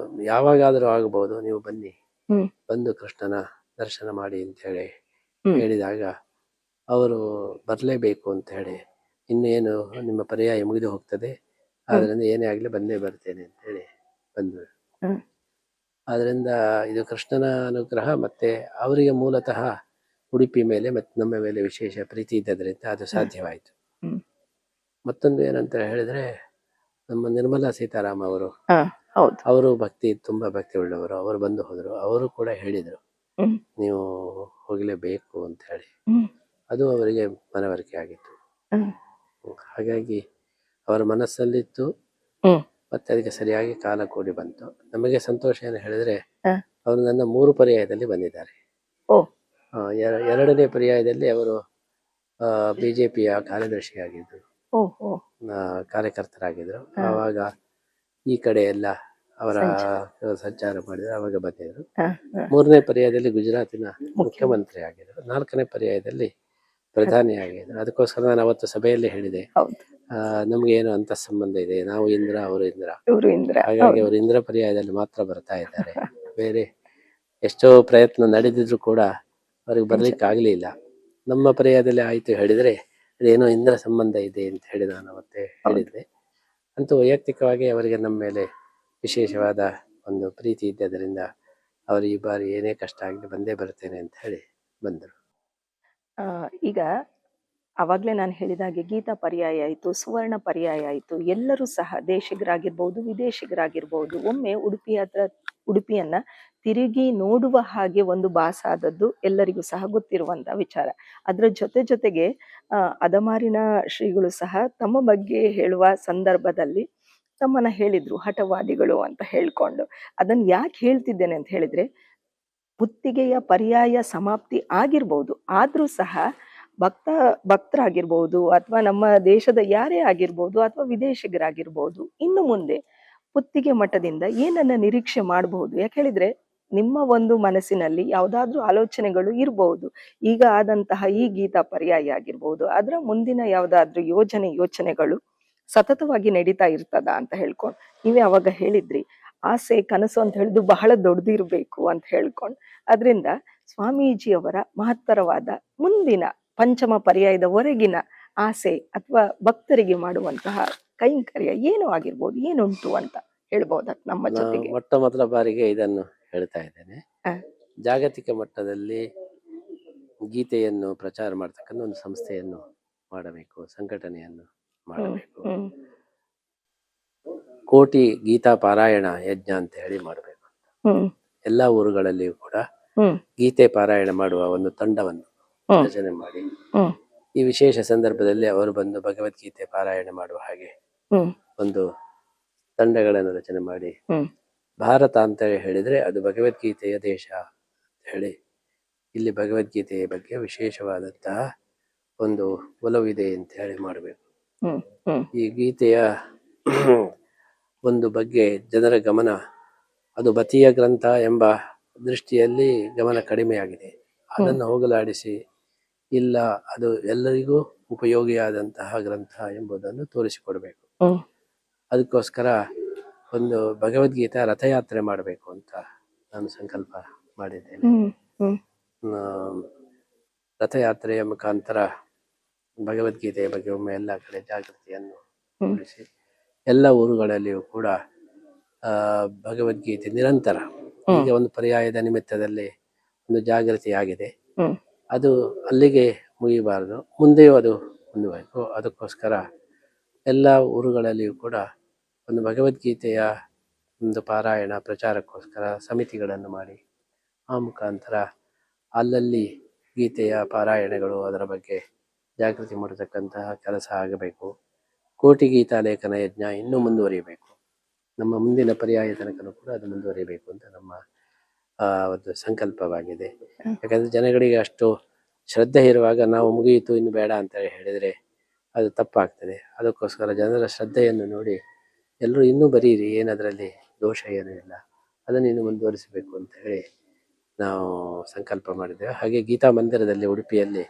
ಯಾವಾಗಾದರೂ ಆಗಬಹುದು, ನೀವು ಬನ್ನಿ, ಹ್ಮ್ ಬಂದು ಕೃಷ್ಣನ ದರ್ಶನ ಮಾಡಿ ಅಂತ ಹೇಳಿ ಹ್ಮ್ ಹೇಳಿದಾಗ ಅವರು ಬರಲೇಬೇಕು ಅಂತ ಹೇಳಿ, ಇನ್ನೇನು ನಿಮ್ಮ ಪರ್ಯಾಯ ಮುಗಿದು ಹೋಗ್ತದೆ, ಆದ್ರಿಂದ ಏನೇ ಆಗಲಿ ಬಂದೇ ಬರ್ತೇನೆ ಅಂತ ಹೇಳಿ ಬಂದರು. ಹ್ಮ್ ಆದ್ರಿಂದ ಇದು ಕೃಷ್ಣನ ಅನುಗ್ರಹ. ಮತ್ತೆ ಅವರಿಗೆ ಮೂಲತಃ ಉಡುಪಿ ಮೇಲೆ ಮತ್ತೆ ನಮ್ಮ ಮೇಲೆ ವಿಶೇಷ ಪ್ರೀತಿ ಇದ್ದದ್ರಿಂದ ಅದು ಸಾಧ್ಯವಾಯಿತು. ಹ್ಮ್ ಮತ್ತೊಂದು ಏನಂತ ಹೇಳಿದ್ರೆ, ನಮ್ಮ ನಿರ್ಮಲಾ ಸೀತಾರಾಮ್ ಅವರು, ಹಾ ಹೌದು. ಅವರು ತುಂಬಾ ಭಕ್ತಿ ಉಳ್ಳವರು. ಅವರು ಬಂದು ಹೋದರು. ಅವರು ಕೂಡ ಹೇಳಿದರು, ಹ್ಮ್ ನೀವು ಹೋಗಲೇಬೇಕು ಅಂತ ಹೇಳಿ. ಹ್ಮ್ ಅದು ಅವರಿಗೆ ಮನವರಿಕೆ ಆಗಿತ್ತು. ಹ್ಮ್ ಹಾಗಾಗಿ ಅವರ ಮನಸ್ಸಲ್ಲಿತ್ತು, ಹ್ಮ್ ಮತ್ತೆ ಅದಕ್ಕೆ ಸರಿಯಾಗಿ ಕಾಲ ಕೂಡಿ ಬಂತು. ನಮಗೆ ಸಂತೋಷ ಏನು ಹೇಳಿದ್ರೆ, ಹ. ಅವರು ನನ್ನ 3 ಪರ್ಯಾಯದಲ್ಲಿ ಬಂದಿದ್ದಾರೆ. ಓ 2ನೇ ಪರ್ಯಾಯದಲ್ಲಿ ಅವರು ಬಿಜೆಪಿಯ ಕಾರ್ಯದರ್ಶಿಯಾಗಿದ್ದರು, ಓ ಓ ಕಾರ್ಯಕರ್ತರಾಗಿದ್ದರು. ಆವಾಗ ಈ ಕಡೆ ಎಲ್ಲ ಅವರ ಸಂಚಾರ ಮಾಡಿದ್ರು, ಆವಾಗ ಬಂದಿದ್ರು. ಹ, ಹ. 3ನೇ ಪರ್ಯಾಯದಲ್ಲಿ ಗುಜರಾತಿನ ಮುಖ್ಯಮಂತ್ರಿ ಆಗಿದ್ರು. 4ನೇ ಪರ್ಯಾಯದಲ್ಲಿ ಪ್ರಧಾನಿ ಆಗಿದ್ರು. ಅದಕ್ಕೋಸ್ಕರ ನಾನು ಅವತ್ತು ಸಭೆಯಲ್ಲಿ ಹೇಳಿದೆ, ಹೌದು. ನಮ್ಗೆ ಏನು ಅಂತ ಸಂಬಂಧ ಇದೆ, ನಾವು ಇಂದ್ರ ಅವರು ಇಂದ್ರ, ಇವರು ಇಂದ್ರ. ಹಾಗಾಗಿ ಅವರು ಇಂದ್ರ ಪರ್ಯಾಯದಲ್ಲಿ ಮಾತ್ರ ಬರ್ತಾ ಇದ್ದಾರೆ. ಬೇರೆ ಎಷ್ಟೋ ಪ್ರಯತ್ನ ನಡೆದಿದ್ರು ಕೂಡ ಅವ್ರಿಗೆ ಬರ್ಲಿಕ್ಕೆ ಆಗ್ಲಿಲ್ಲ. ನಮ್ಮ ಪರ್ಯಾಯದಲ್ಲಿ ಆಯ್ತು ಹೇಳಿದ್ರೆ ಅದೇನೋ ಇಂದ್ರ ಸಂಬಂಧ ಇದೆ ಅಂತ ಹೇಳಿ ನಾನು ಅವತ್ತೇ ಹೇಳಿದ್ದೆ. ಅಂತೂ ವೈಯಕ್ತಿಕವಾಗಿ ಅವರಿಗೆ ನಮ್ಮ ಮೇಲೆ ವಿಶೇಷವಾದ ಒಂದು ಪ್ರೀತಿ ಇದ್ದದರಿಂದ ಅವರು ಈ ಬಾರಿ ಏನೇ ಕಷ್ಟ ಆಗಲಿ ಬಂದೇ ಬರ್ತೇನೆ ಅಂತ ಹೇಳಿ ಬಂದರು. ಈಗ ಅವಾಗ್ಲೇ ನಾನು ಹೇಳಿದಾಗೆ ಗೀತಾ ಪರ್ಯಾಯ ಆಯಿತು, ಸುವರ್ಣ ಪರ್ಯಾಯ ಆಯಿತು. ಎಲ್ಲರೂ ಸಹ ದೇಶಿಗರಾಗಿರ್ಬೋದು, ವಿದೇಶಿಗರಾಗಿರ್ಬೋದು, ಒಮ್ಮೆ ಉಡುಪಿಯನ್ನ ತಿರುಗಿ ನೋಡುವ ಹಾಗೆ ಒಂದು ಭಾಸ ಆದದ್ದು ಎಲ್ಲರಿಗೂ ಸಹ ಗೊತ್ತಿರುವಂತ ವಿಚಾರ. ಅದರ ಜೊತೆಗೆ ಅದಮಾರಿನ ಶ್ರೀಗಳು ಸಹ ತಮ್ಮ ಬಗ್ಗೆ ಹೇಳುವ ಸಂದರ್ಭದಲ್ಲಿ ತಮ್ಮನ್ನ ಹೇಳಿದ್ರು ಹಠವಾದಿಗಳು ಅಂತ ಹೇಳ್ಕೊಂಡು. ಅದನ್ನ ಯಾಕೆ ಹೇಳ್ತಿದ್ದೇನೆ ಅಂತ ಹೇಳಿದ್ರೆ, ಪುತ್ತಿಗೆಯ ಪರ್ಯಾಯ ಸಮಾಪ್ತಿ ಆಗಿರ್ಬೋದು, ಆದ್ರೂ ಸಹ ಭಕ್ತರಾಗಿರ್ಬೋದು ಅಥವಾ ನಮ್ಮ ದೇಶದ ಯಾರೇ ಆಗಿರ್ಬೋದು ಅಥವಾ ವಿದೇಶಿಗರಾಗಿರ್ಬೋದು, ಇನ್ನು ಮುಂದೆ ಪುತ್ತಿಗೆ ಮಠದಿಂದ ಏನನ್ನ ನಿರೀಕ್ಷೆ ಮಾಡಬಹುದು? ಯಾಕೆ ಹೇಳಿದ್ರೆ, ನಿಮ್ಮ ಒಂದು ಮನಸ್ಸಿನಲ್ಲಿ ಯಾವ್ದಾದ್ರೂ ಆಲೋಚನೆಗಳು ಇರಬಹುದು. ಈಗ ಆದಂತಹ ಈ ಗೀತಾ ಪರ್ಯಾಯ ಆಗಿರ್ಬೋದು, ಅದರ ಮುಂದಿನ ಯಾವ್ದಾದ್ರೂ ಯೋಚನೆಗಳು ಸತತವಾಗಿ ನಡೀತಾ ಇರ್ತದ ಅಂತ ಹೇಳ್ಕೊಂಡು ನೀವೇ ಅವಾಗ ಹೇಳಿದ್ರಿ, ಆಸೆ ಕನಸು ಅಂತ ಹೇಳಿದ್ದು ಬಹಳ ದೊಡ್ಡದಿರ್ಬೇಕು ಅಂತ ಹೇಳ್ಕೊಂಡು. ಅದರಿಂದ ಸ್ವಾಮೀಜಿಯವರ ಮಹತ್ತರವಾದ ಮುಂದಿನ ಪಂಚಮ ಪರ್ಯಾಯದವರೆಗಿನ ಆಸೆ ಅಥವಾ ಭಕ್ತರಿಗೆ ಮಾಡುವಂತಹ ಕೈಂಕರ್ಯ ಏನು ಆಗಿರ್ಬೋದು, ಏನುಂಟು ಅಂತ ಹೇಳ್ಬೋದ ನಮ್ಮ ಜೊತೆಗೆ? ಮೊಟ್ಟ ಮೊದಲ ಬಾರಿಗೆ ಇದನ್ನು ಹೇಳ್ತಾ ಇದ್ದೇನೆ. ಜಾಗತಿಕ ಮಟ್ಟದಲ್ಲಿ ಗೀತೆಯನ್ನು ಪ್ರಚಾರ ಮಾಡ್ತಕ್ಕಂಥ ಒಂದು ಸಂಸ್ಥೆಯನ್ನು ಮಾಡಬೇಕು, ಸಂಘಟನೆಯನ್ನು ಮಾಡಬೇಕು. ಕೋಟಿ ಗೀತಾ ಪಾರಾಯಣ ಯಜ್ಞ ಅಂತ ಹೇಳಿ ಮಾಡಬೇಕು. ಎಲ್ಲಾ ಊರುಗಳಲ್ಲಿಯೂ ಕೂಡ ಗೀತೆ ಪಾರಾಯಣ ಮಾಡುವ ಒಂದು ತಂಡವನ್ನು ರಚನೆ ಮಾಡಿ, ಈ ವಿಶೇಷ ಸಂದರ್ಭದಲ್ಲಿ ಅವರು ಬಂದು ಭಗವದ್ಗೀತೆ ಪಾರಾಯಣ ಮಾಡುವ ಹಾಗೆ ಒಂದು ತಂಡಗಳನ್ನು ರಚನೆ ಮಾಡಿ, ಭಾರತ ಅಂತ ಹೇಳಿದ್ರೆ ಅದು ಭಗವದ್ಗೀತೆಯ ದೇಶ ಅಂತ ಹೇಳಿ, ಇಲ್ಲಿ ಭಗವದ್ಗೀತೆಯ ಬಗ್ಗೆ ವಿಶೇಷವಾದಂತಹ ಒಂದು ಒಲವಿದೆ ಅಂತ ಹೇಳಿ ಮಾಡಬೇಕು. ಈ ಗೀತೆಯ ಒಂದು ಬಗ್ಗೆ ಜನರ ಗಮನ, ಅದು ಬತೀಯ ಗ್ರಂಥ ಎಂಬ ದೃಷ್ಟಿಯಲ್ಲಿ ಗಮನ ಕಡಿಮೆಯಾಗಿದೆ. ಅದನ್ನು ಹೋಗಲಾಡಿಸಿ, ಇಲ್ಲ ಅದು ಎಲ್ಲರಿಗೂ ಉಪಯೋಗಿಯಾದಂತಹ ಗ್ರಂಥ ಎಂಬುದನ್ನು ತೋರಿಸಿಕೊಡ್ಬೇಕು. ಅದಕ್ಕೋಸ್ಕರ ಒಂದು ಭಗವದ್ಗೀತಾ ರಥಯಾತ್ರೆ ಮಾಡಬೇಕು ಅಂತ ನಾನು ಸಂಕಲ್ಪ ಮಾಡಿದ್ದೇನೆ. ರಥಯಾತ್ರೆಯ ಮುಖಾಂತರ ಭಗವದ್ಗೀತೆಯ ಬಗ್ಗೆ ಒಮ್ಮೆ ಎಲ್ಲ ಕಡೆ ಜಾಗೃತಿಯನ್ನು ಮೂಡಿಸಿ, ಎಲ್ಲ ಊರುಗಳಲ್ಲಿಯೂ ಕೂಡ ಭಗವದ್ಗೀತೆ ನಿರಂತರ, ಈಗ ಒಂದು ಪರ್ಯಾಯದ ನಿಮಿತ್ತದಲ್ಲಿ ಒಂದು ಜಾಗೃತಿ ಆಗಿದೆ, ಅದು ಅಲ್ಲಿಗೆ ಮುಗಿಬಾರದು, ಮುಂದೆಯೂ ಅದು ಮುಂದುವರಿಬೇಕು. ಅದಕ್ಕೋಸ್ಕರ ಎಲ್ಲ ಊರುಗಳಲ್ಲಿಯೂ ಕೂಡ ಒಂದು ಭಗವದ್ಗೀತೆಯ ಒಂದು ಪಾರಾಯಣ ಪ್ರಚಾರಕ್ಕೋಸ್ಕರ ಸಮಿತಿಗಳನ್ನು ಮಾಡಿ, ಆ ಮುಖಾಂತರ ಅಲ್ಲಲ್ಲಿ ಗೀತೆಯ ಪಾರಾಯಣಗಳು, ಅದರ ಬಗ್ಗೆ ಜಾಗೃತಿ ಮೂಡತಕ್ಕಂತಹ ಕೆಲಸ ಆಗಬೇಕು. ಕೋಟಿ ಗೀತಾ ಲೇಖನ ಯಜ್ಞ ಇನ್ನೂ ಮುಂದುವರಿಯಬೇಕು. ನಮ್ಮ ಮುಂದಿನ ಪರ್ಯಾಯ ತನಕನೂ ಕೂಡ ಅದು ಮುಂದುವರಿಬೇಕು ಅಂತ ನಮ್ಮ ಒಂದು ಸಂಕಲ್ಪವಾಗಿದೆ. ಯಾಕಂದ್ರೆ ಜನಗಳಿಗೆ ಅಷ್ಟು ಶ್ರದ್ಧೆ ಇರುವಾಗ ನಾವು ಮುಗಿಯಿತು ಇನ್ನು ಬೇಡ ಅಂತ ಹೇಳಿದರೆ ಅದು ತಪ್ಪಾಗ್ತದೆ. ಅದಕ್ಕೋಸ್ಕರ ಜನರ ಶ್ರದ್ಧೆಯನ್ನು ನೋಡಿ ಎಲ್ಲರೂ ಇನ್ನೂ ಬರೀರಿ, ಏನದರಲ್ಲಿ ದೋಷ ಏನೂ ಇಲ್ಲ, ಅದನ್ನು ಇನ್ನು ಮುಂದುವರಿಸಬೇಕು ಅಂತ ಹೇಳಿ ನಾವು ಸಂಕಲ್ಪ ಮಾಡಿದ್ದೇವೆ. ಹಾಗೆ ಗೀತಾ ಮಂದಿರದಲ್ಲಿ ಉಡುಪಿಯಲ್ಲಿ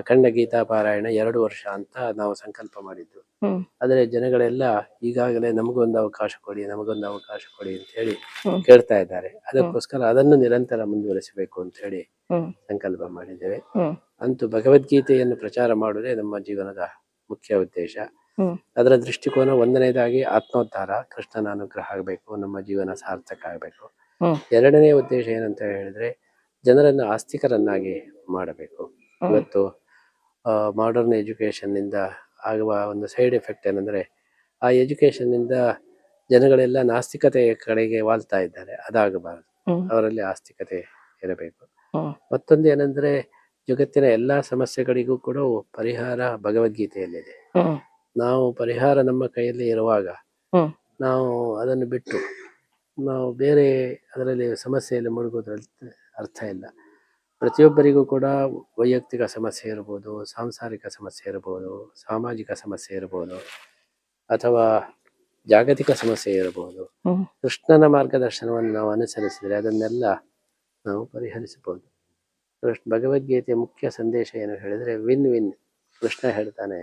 ಅಖಂಡ ಗೀತಾ ಪಾರಾಯಣ 2 ವರ್ಷ ಅಂತ ನಾವು ಸಂಕಲ್ಪ ಮಾಡಿದ್ದು. ಆದರೆ ಜನಗಳೆಲ್ಲ ಈಗಾಗಲೇ ನಮಗೊಂದು ಅವಕಾಶ ಕೊಡಿ, ನಮಗೊಂದು ಅವಕಾಶ ಕೊಡಿ ಅಂತ ಹೇಳಿ ಕೇಳ್ತಾ ಇದ್ದಾರೆ. ಅದಕ್ಕೋಸ್ಕರ ಅದನ್ನು ನಿರಂತರ ಮುಂದುವರಿಸಬೇಕು ಅಂತ ಹೇಳಿ ಸಂಕಲ್ಪ ಮಾಡಿದ್ದೇವೆ. ಅಂತೂ ಭಗವದ್ಗೀತೆಯನ್ನು ಪ್ರಚಾರ ಮಾಡುವುದೇ ನಮ್ಮ ಜೀವನದ ಮುಖ್ಯ ಉದ್ದೇಶ. ಅದರ ದೃಷ್ಟಿಕೋನ ಒಂದನೇದಾಗಿ ಆತ್ಮೋದ್ಧಾರ, ಕೃಷ್ಣನ ಅನುಗ್ರಹ ಆಗಬೇಕು, ನಮ್ಮ ಜೀವನ ಸಾರ್ಥಕ ಆಗಬೇಕು. ಎರಡನೇ ಉದ್ದೇಶ ಏನಂತ ಹೇಳಿದ್ರೆ ಜನರನ್ನು ಆಸ್ತಿಕರನ್ನಾಗಿ ಮಾಡಬೇಕು. ಇವತ್ತು ಮಾಡರ್ನ್ ಎಜುಕೇಶನ್ ನಿಂದ ಆಗುವ ಒಂದು ಸೈಡ್ ಎಫೆಕ್ಟ್ ಏನಂದ್ರೆ ಆ ಎಜುಕೇಶನ್ ನಿಂದ ಜನಗಳೆಲ್ಲ ನಾಸ್ತಿಕತೆಯ ಕಡೆಗೆ ವಾಲ್ತಾ ಇದ್ದಾರೆ. ಅದಾಗಬಾರದು, ಅವರಲ್ಲಿ ಆಸ್ತಿಕತೆ ಇರಬೇಕು. ಮತ್ತೊಂದು ಏನಂದ್ರೆ ಜಗತ್ತಿನ ಎಲ್ಲಾ ಸಮಸ್ಯೆಗಳಿಗೂ ಕೂಡ ಪರಿಹಾರ ಭಗವದ್ಗೀತೆಯಲ್ಲಿದೆ. ನಾವು ಪರಿಹಾರ ನಮ್ಮ ಕೈಯಲ್ಲಿ ಇರುವಾಗ ನಾವು ಅದನ್ನು ಬಿಟ್ಟು ನಾವು ಬೇರೆ ಅದರಲ್ಲಿ ಸಮಸ್ಯೆಯಲ್ಲಿ ಮುಳುಗೋದ್ರಲ್ಲಿ ಅರ್ಥ ಇಲ್ಲ. ಪ್ರತಿಯೊಬ್ಬರಿಗೂ ಕೂಡ ವೈಯಕ್ತಿಕ ಸಮಸ್ಯೆ ಇರ್ಬೋದು, ಸಾಂಸಾರಿಕ ಸಮಸ್ಯೆ ಇರ್ಬೋದು, ಸಾಮಾಜಿಕ ಸಮಸ್ಯೆ ಇರ್ಬೋದು, ಅಥವಾ ಜಾಗತಿಕ ಸಮಸ್ಯೆ ಇರಬಹುದು. ಕೃಷ್ಣನ ಮಾರ್ಗದರ್ಶನವನ್ನು ನಾವು ಅನುಸರಿಸಿದರೆ ಅದನ್ನೆಲ್ಲ ನಾವು ಪರಿಹರಿಸಬಹುದು. ಭಗವದ್ಗೀತೆಯ ಮುಖ್ಯ ಸಂದೇಶ ಏನು ಹೇಳಿದ್ರೆ ವಿನ್ ವಿನ್. ಕೃಷ್ಣ ಹೇಳ್ತಾನೆ,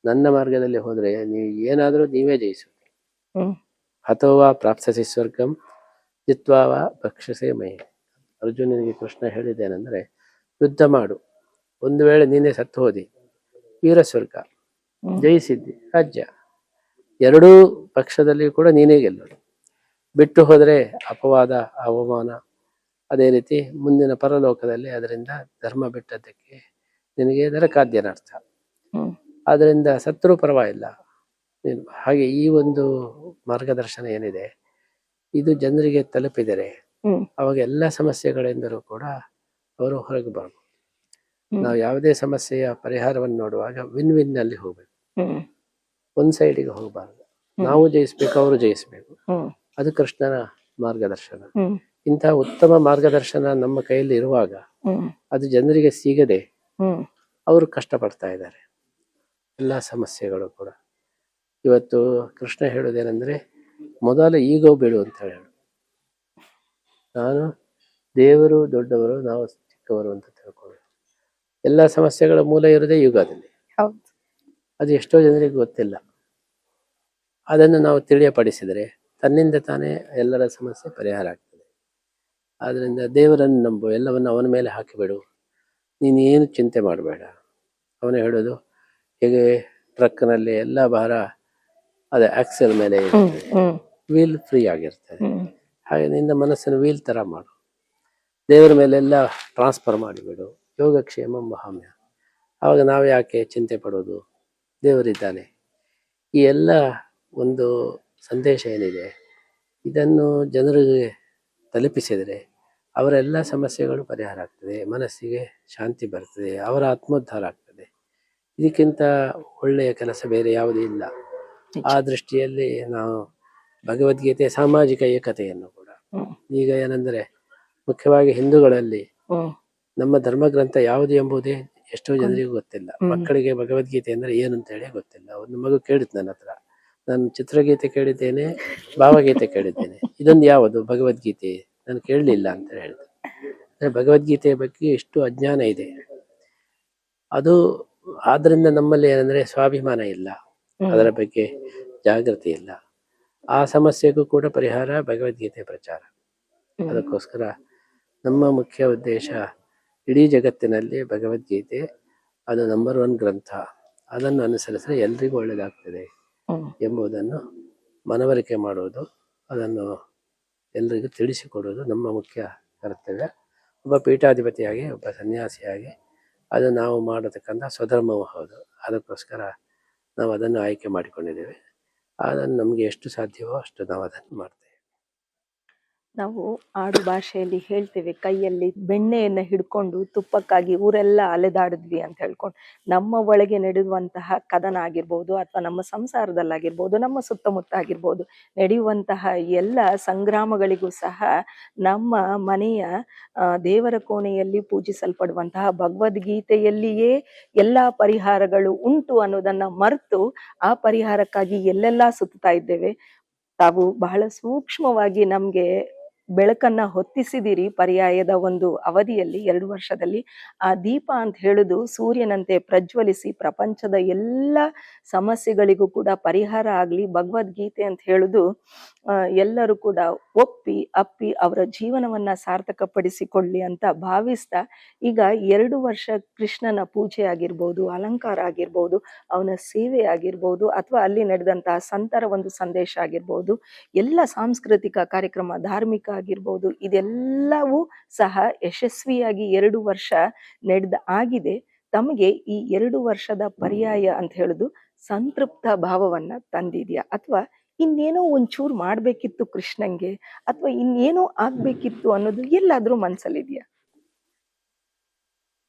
ನನ್ನ ಮಾರ್ಗದಲ್ಲಿ ಹೋದ್ರೆ ನೀವು ಏನಾದರೂ ನೀವೇ ಜಯಿಸು. ಹತೋವಾ ಪ್ರಾಪ್ಸಸಿ ಸ್ವರ್ಗಂ ಜಿತ್ವಾವ ಭಕ್ಷಸೆ ಮೈ. ಅರ್ಜುನನಿಗೆ ಕೃಷ್ಣ ಹೇಳಿದ್ದೇನೆಂದ್ರೆ, ಯುದ್ಧ ಮಾಡು, ಒಂದು ವೇಳೆ ನೀನೇ ಸತ್ತು ಹೋದಿ ವೀರ ಸ್ವರ್ಗ, ಜಯಿಸಿದ್ದಿ ರಾಜ್ಯ, ಎರಡೂ ಪಕ್ಷದಲ್ಲಿ ಕೂಡ ನೀನೇ ಗೆಲ್ಲೋದು. ಬಿಟ್ಟು ಹೋದರೆ ಅಪವಾದ, ಅವಮಾನ, ಅದೇ ರೀತಿ ಮುಂದಿನ ಪರಲೋಕದಲ್ಲಿ ಅದರಿಂದ ಧರ್ಮ ಬಿಟ್ಟದ್ದಕ್ಕೆ ನಿನಗೆ ನರಕಾದ್ಯನರ್ಥ. ಆದ್ದರಿಂದ ಸತ್ರು ಪರವಾಗಿಲ್ಲ. ಹಾಗೆ ಈ ಒಂದು ಮಾರ್ಗದರ್ಶನ ಏನಿದೆ ಇದು ಜನರಿಗೆ ತಲುಪಿದರೆ ಅವಾಗ ಎಲ್ಲ ಸಮಸ್ಯೆಗಳಿಂದಲೂ ಕೂಡ ಅವರು ಹೊರಗೆ ಬರಬಹುದು. ನಾವು ಯಾವುದೇ ಸಮಸ್ಯೆಯ ಪರಿಹಾರವನ್ನು ನೋಡುವಾಗ ವಿನ್ ವಿನ್ ನಲ್ಲಿ ಹೋಗ್ಬೇಕು, ಒಂದ್ ಸೈಡಿಗೆ ಹೋಗಬಾರದು. ನಾವು ಜಯಿಸ್ಬೇಕು, ಅವರು ಜಯಿಸ್ಬೇಕು. ಅದು ಕೃಷ್ಣನ ಮಾರ್ಗದರ್ಶನ. ಇಂತಹ ಉತ್ತಮ ಮಾರ್ಗದರ್ಶನ ನಮ್ಮ ಕೈಯಲ್ಲಿ ಇರುವಾಗ ಅದು ಜನರಿಗೆ ಸಿಗದೆ ಅವರು ಕಷ್ಟಪಡ್ತಾ ಇದ್ದಾರೆ. ಎಲ್ಲ ಸಮಸ್ಯೆಗಳು ಕೂಡ ಇವತ್ತು ಕೃಷ್ಣ ಹೇಳೋದೇನೆಂದ್ರೆ, ಮೊದಲು ಈಗೋ ಬಿಡು ಅಂತ ಹೇಳು. ನಾನು ದೇವರು ದೊಡ್ಡವರು, ನಾವು ಚಿಕ್ಕವರು ಅಂತ ತಿಳ್ಕೊಳ್ಳೋದು. ಎಲ್ಲ ಸಮಸ್ಯೆಗಳ ಮೂಲ ಇರೋದೇ ಯುಗದಲ್ಲಿ. ಅದು ಎಷ್ಟೋ ಜನರಿಗೆ ಗೊತ್ತಿಲ್ಲ. ಅದನ್ನು ನಾವು ತಿಳಿಯಪಡಿಸಿದರೆ ತನ್ನಿಂದ ತಾನೇ ಎಲ್ಲರ ಸಮಸ್ಯೆ ಪರಿಹಾರ ಆಗ್ತದೆ. ಆದ್ರಿಂದ ದೇವರನ್ನು ನಂಬು, ಎಲ್ಲವನ್ನು ಅವನ ಮೇಲೆ ಹಾಕಿಬಿಡು, ನೀನೇನು ಚಿಂತೆ ಮಾಡಬೇಡ. ಅವನೇ ಹೇಳೋದು, ಹೇಗೆ ಟ್ರಕ್ನಲ್ಲಿ ಎಲ್ಲ ಭಾರ ಅದೇ ಆಕ್ಸೆಲ್ ಮೇಲೆ ಇರ್ತದೆ, ವೀಲ್ ಫ್ರೀ ಆಗಿರ್ತದೆ. ಹಾಗೆ ನಿನ್ನ ಮನಸ್ಸನ್ನು ವೀಲ್ ತರ ಮಾಡು, ದೇವರ ಮೇಲೆಲ್ಲ ಟ್ರಾನ್ಸ್ಫರ್ ಮಾಡಿಬಿಡು. ಯೋಗಕ್ಷೇಮ ಮಹಾಮ್ಯ. ಆವಾಗ ನಾವು ಯಾಕೆ ಚಿಂತೆ ಪಡೋದು, ದೇವರಿದ್ದಾನೆ. ಈ ಎಲ್ಲ ಒಂದು ಸಂದೇಶ ಏನಿದೆ ಇದನ್ನು ಜನರಿಗೆ ತಲುಪಿಸಿದರೆ ಅವರೆಲ್ಲ ಸಮಸ್ಯೆಗಳು ಪರಿಹಾರ ಆಗ್ತದೆ, ಮನಸ್ಸಿಗೆ ಶಾಂತಿ ಬರ್ತದೆ, ಅವರ ಆತ್ಮೋದ್ಧಾರ ಆಗ್ತದೆ. ಇದಕ್ಕಿಂತ ಒಳ್ಳೆಯ ಕೆಲಸ ಬೇರೆ ಯಾವುದೂ ಇಲ್ಲ. ಆ ದೃಷ್ಟಿಯಲ್ಲಿ ನಾವು ಭಗವದ್ಗೀತೆ ಸಾಮಾಜಿಕ ಏಕತೆಯನ್ನು ಕೂಡ, ಈಗ ಏನಂದ್ರೆ ಮುಖ್ಯವಾಗಿ ಹಿಂದೂಗಳಲ್ಲಿ ನಮ್ಮ ಧರ್ಮಗ್ರಂಥ ಯಾವುದು ಎಂಬುದೇ ಎಷ್ಟೋ ಜನರಿಗೂ ಗೊತ್ತಿಲ್ಲ. ಮಕ್ಕಳಿಗೆ ಭಗವದ್ಗೀತೆ ಅಂದ್ರೆ ಏನು ಅಂತ ಹೇಳಿ ಗೊತ್ತಿಲ್ಲ. ಒಂದು ಮಗು ಕೇಳಿತ್ತು ನನ್ನ ಹತ್ರ, ನಾನು ಚಿತ್ರಗೀತೆ ಕೇಳಿದ್ದೇನೆ, ಭಾವಗೀತೆ ಕೇಳಿದ್ದೇನೆ, ಇದೊಂದು ಯಾವುದು ಭಗವದ್ಗೀತೆ ನಾನು ಕೇಳಲಿಲ್ಲ ಅಂತ ಹೇಳಿದೆ. ಅಂದ್ರೆ ಭಗವದ್ಗೀತೆಯ ಬಗ್ಗೆ ಎಷ್ಟು ಅಜ್ಞಾನ ಇದೆ. ಅದು ಆದ್ರಿಂದ ನಮ್ಮಲ್ಲಿ ಏನಂದ್ರೆ ಸ್ವಾಭಿಮಾನ ಇಲ್ಲ, ಅದರ ಬಗ್ಗೆ ಜಾಗೃತಿ ಇಲ್ಲ. ಆ ಸಮಸ್ಯೆಗೂ ಕೂಡ ಪರಿಹಾರ ಭಗವದ್ಗೀತೆ ಪ್ರಚಾರ. ಅದಕ್ಕೋಸ್ಕರ ನಮ್ಮ ಮುಖ್ಯ ಉದ್ದೇಶ ಇಡೀ ಜಗತ್ತಿನಲ್ಲಿ ಭಗವದ್ಗೀತೆ ಅದು ನಂಬರ್ 1 ಗ್ರಂಥ. ಅದನ್ನು ಅನುಸರಿಸಿದ್ರೆ ಎಲ್ರಿಗೂ ಒಳ್ಳೆಯದಾಗ್ತದೆ ಎಂಬುದನ್ನು ಮನವರಿಕೆ ಮಾಡುವುದು, ಅದನ್ನು ಎಲ್ರಿಗೂ ತಿಳಿಸಿಕೊಡುವುದು ನಮ್ಮ ಮುಖ್ಯ ಕರ್ತವ್ಯ. ಒಬ್ಬ ಪೀಠಾಧಿಪತಿಯಾಗಿ, ಒಬ್ಬ ಸನ್ಯಾಸಿಯಾಗಿ ಅದು ನಾವು ಮಾಡತಕ್ಕಂಥ ಸ್ವಧರ್ಮವೂ ಹೌದು. ಅದಕ್ಕೋಸ್ಕರ ನಾವು ಅದನ್ನು ಆಯ್ಕೆ ಮಾಡಿಕೊಂಡಿದ್ದೇವೆ. ಅದನ್ನು ನಮಗೆ ಎಷ್ಟು ಸಾಧ್ಯವೋ ಅಷ್ಟು ನಾವು ಅದನ್ನು ಮಾಡ್ತೇವೆ. ನಾವು ಆಡು ಭಾಷೆಯಲ್ಲಿ ಹೇಳ್ತೇವೆ, ಕೈಯಲ್ಲಿ ಬೆಣ್ಣೆಯನ್ನ ಹಿಡ್ಕೊಂಡು ತುಪ್ಪಕ್ಕಾಗಿ ಊರೆಲ್ಲ ಅಲೆದಾಡಿದ್ವಿ ಅಂತ ಹೇಳ್ಕೊಂಡು. ನಮ್ಮ ಒಳಗೆ ನಡೆಯುವಂತಹ ಕದನ ಆಗಿರ್ಬೋದು, ಅಥವಾ ನಮ್ಮ ಸಂಸಾರದಲ್ಲಾಗಿರ್ಬೋದು, ನಮ್ಮ ಸುತ್ತಮುತ್ತ ಆಗಿರ್ಬೋದು, ನಡೆಯುವಂತಹ ಎಲ್ಲ ಸಂಗ್ರಾಮಗಳಿಗೂ ಸಹ ನಮ್ಮ ಮನೆಯ ದೇವರ ಕೋಣೆಯಲ್ಲಿ ಪೂಜಿಸಲ್ಪಡುವಂತಹ ಭಗವದ್ಗೀತೆಯಲ್ಲಿಯೇ ಎಲ್ಲಾ ಪರಿಹಾರಗಳು ಉಂಟು ಅನ್ನೋದನ್ನ ಮರೆತು ಆ ಪರಿಹಾರಕ್ಕಾಗಿ ಎಲ್ಲೆಲ್ಲಾ ಸುತ್ತಾ ಇದ್ದೇವೆ. ತಾವು ಬಹಳ ಸೂಕ್ಷ್ಮವಾಗಿ ನಮ್ಗೆ ಬೆಳಕನ್ನ ಹೊತ್ತಿಸಿದಿರಿ. ಪರ್ಯಾಯದ ಒಂದು ಅವಧಿಯಲ್ಲಿ 2 ವರ್ಷದಲ್ಲಿ ಆ ದೀಪ ಅಂತ ಹೇಳುದು ಸೂರ್ಯನಂತೆ ಪ್ರಜ್ವಲಿಸಿ ಪ್ರಪಂಚದ ಎಲ್ಲ ಸಮಸ್ಯೆಗಳಿಗೂ ಕೂಡ ಪರಿಹಾರ ಆಗ್ಲಿ. ಭಗವದ್ಗೀತೆ ಅಂತ ಹೇಳುದು ಎಲ್ಲರೂ ಕೂಡ ಒಪ್ಪಿ ಅಪ್ಪಿ ಅವರ ಜೀವನವನ್ನ ಸಾರ್ಥಕಪಡಿಸಿಕೊಳ್ಳಿ ಅಂತ ಭಾವಿಸ್ತಾ, ಈಗ 2 ವರ್ಷ ಕೃಷ್ಣನ ಪೂಜೆ ಆಗಿರ್ಬೋದು, ಅಲಂಕಾರ ಆಗಿರ್ಬೋದು, ಅವನ ಸೇವೆ ಆಗಿರ್ಬೋದು, ಅಥವಾ ಅಲ್ಲಿ ನಡೆದಂತಹ ಸಂತರ ಒಂದು ಸಂದೇಶ ಆಗಿರ್ಬೋದು, ಎಲ್ಲ ಸಾಂಸ್ಕೃತಿಕ ಕಾರ್ಯಕ್ರಮ, ಧಾರ್ಮಿಕ ಆಗಿರ್ಬೋದು, ಇದೆಲ್ಲವೂ ಸಹ ಯಶಸ್ವಿಯಾಗಿ 2 ವರ್ಷ ಆಗಿದೆ. ತಮಗೆ ಈ 2 ವರ್ಷದ ಪರ್ಯಾಯ ಅಂತ ಹೇಳುದು ಸಂತೃಪ್ತ ಭಾವವನ್ನ ತಂದಿದ್ಯಾ, ಅಥವಾ ಇನ್ನೇನೋ ಒಂಚೂರು ಮಾಡ್ಬೇಕಿತ್ತು ಕೃಷ್ಣಂಗೆ, ಅಥವಾ ಇನ್ನೇನೋ ಆಗ್ಬೇಕಿತ್ತು ಅನ್ನೋದು ಎಲ್ಲಾದ್ರೂ ಮನ್ಸಲ್ಲಿದ್ಯಾ?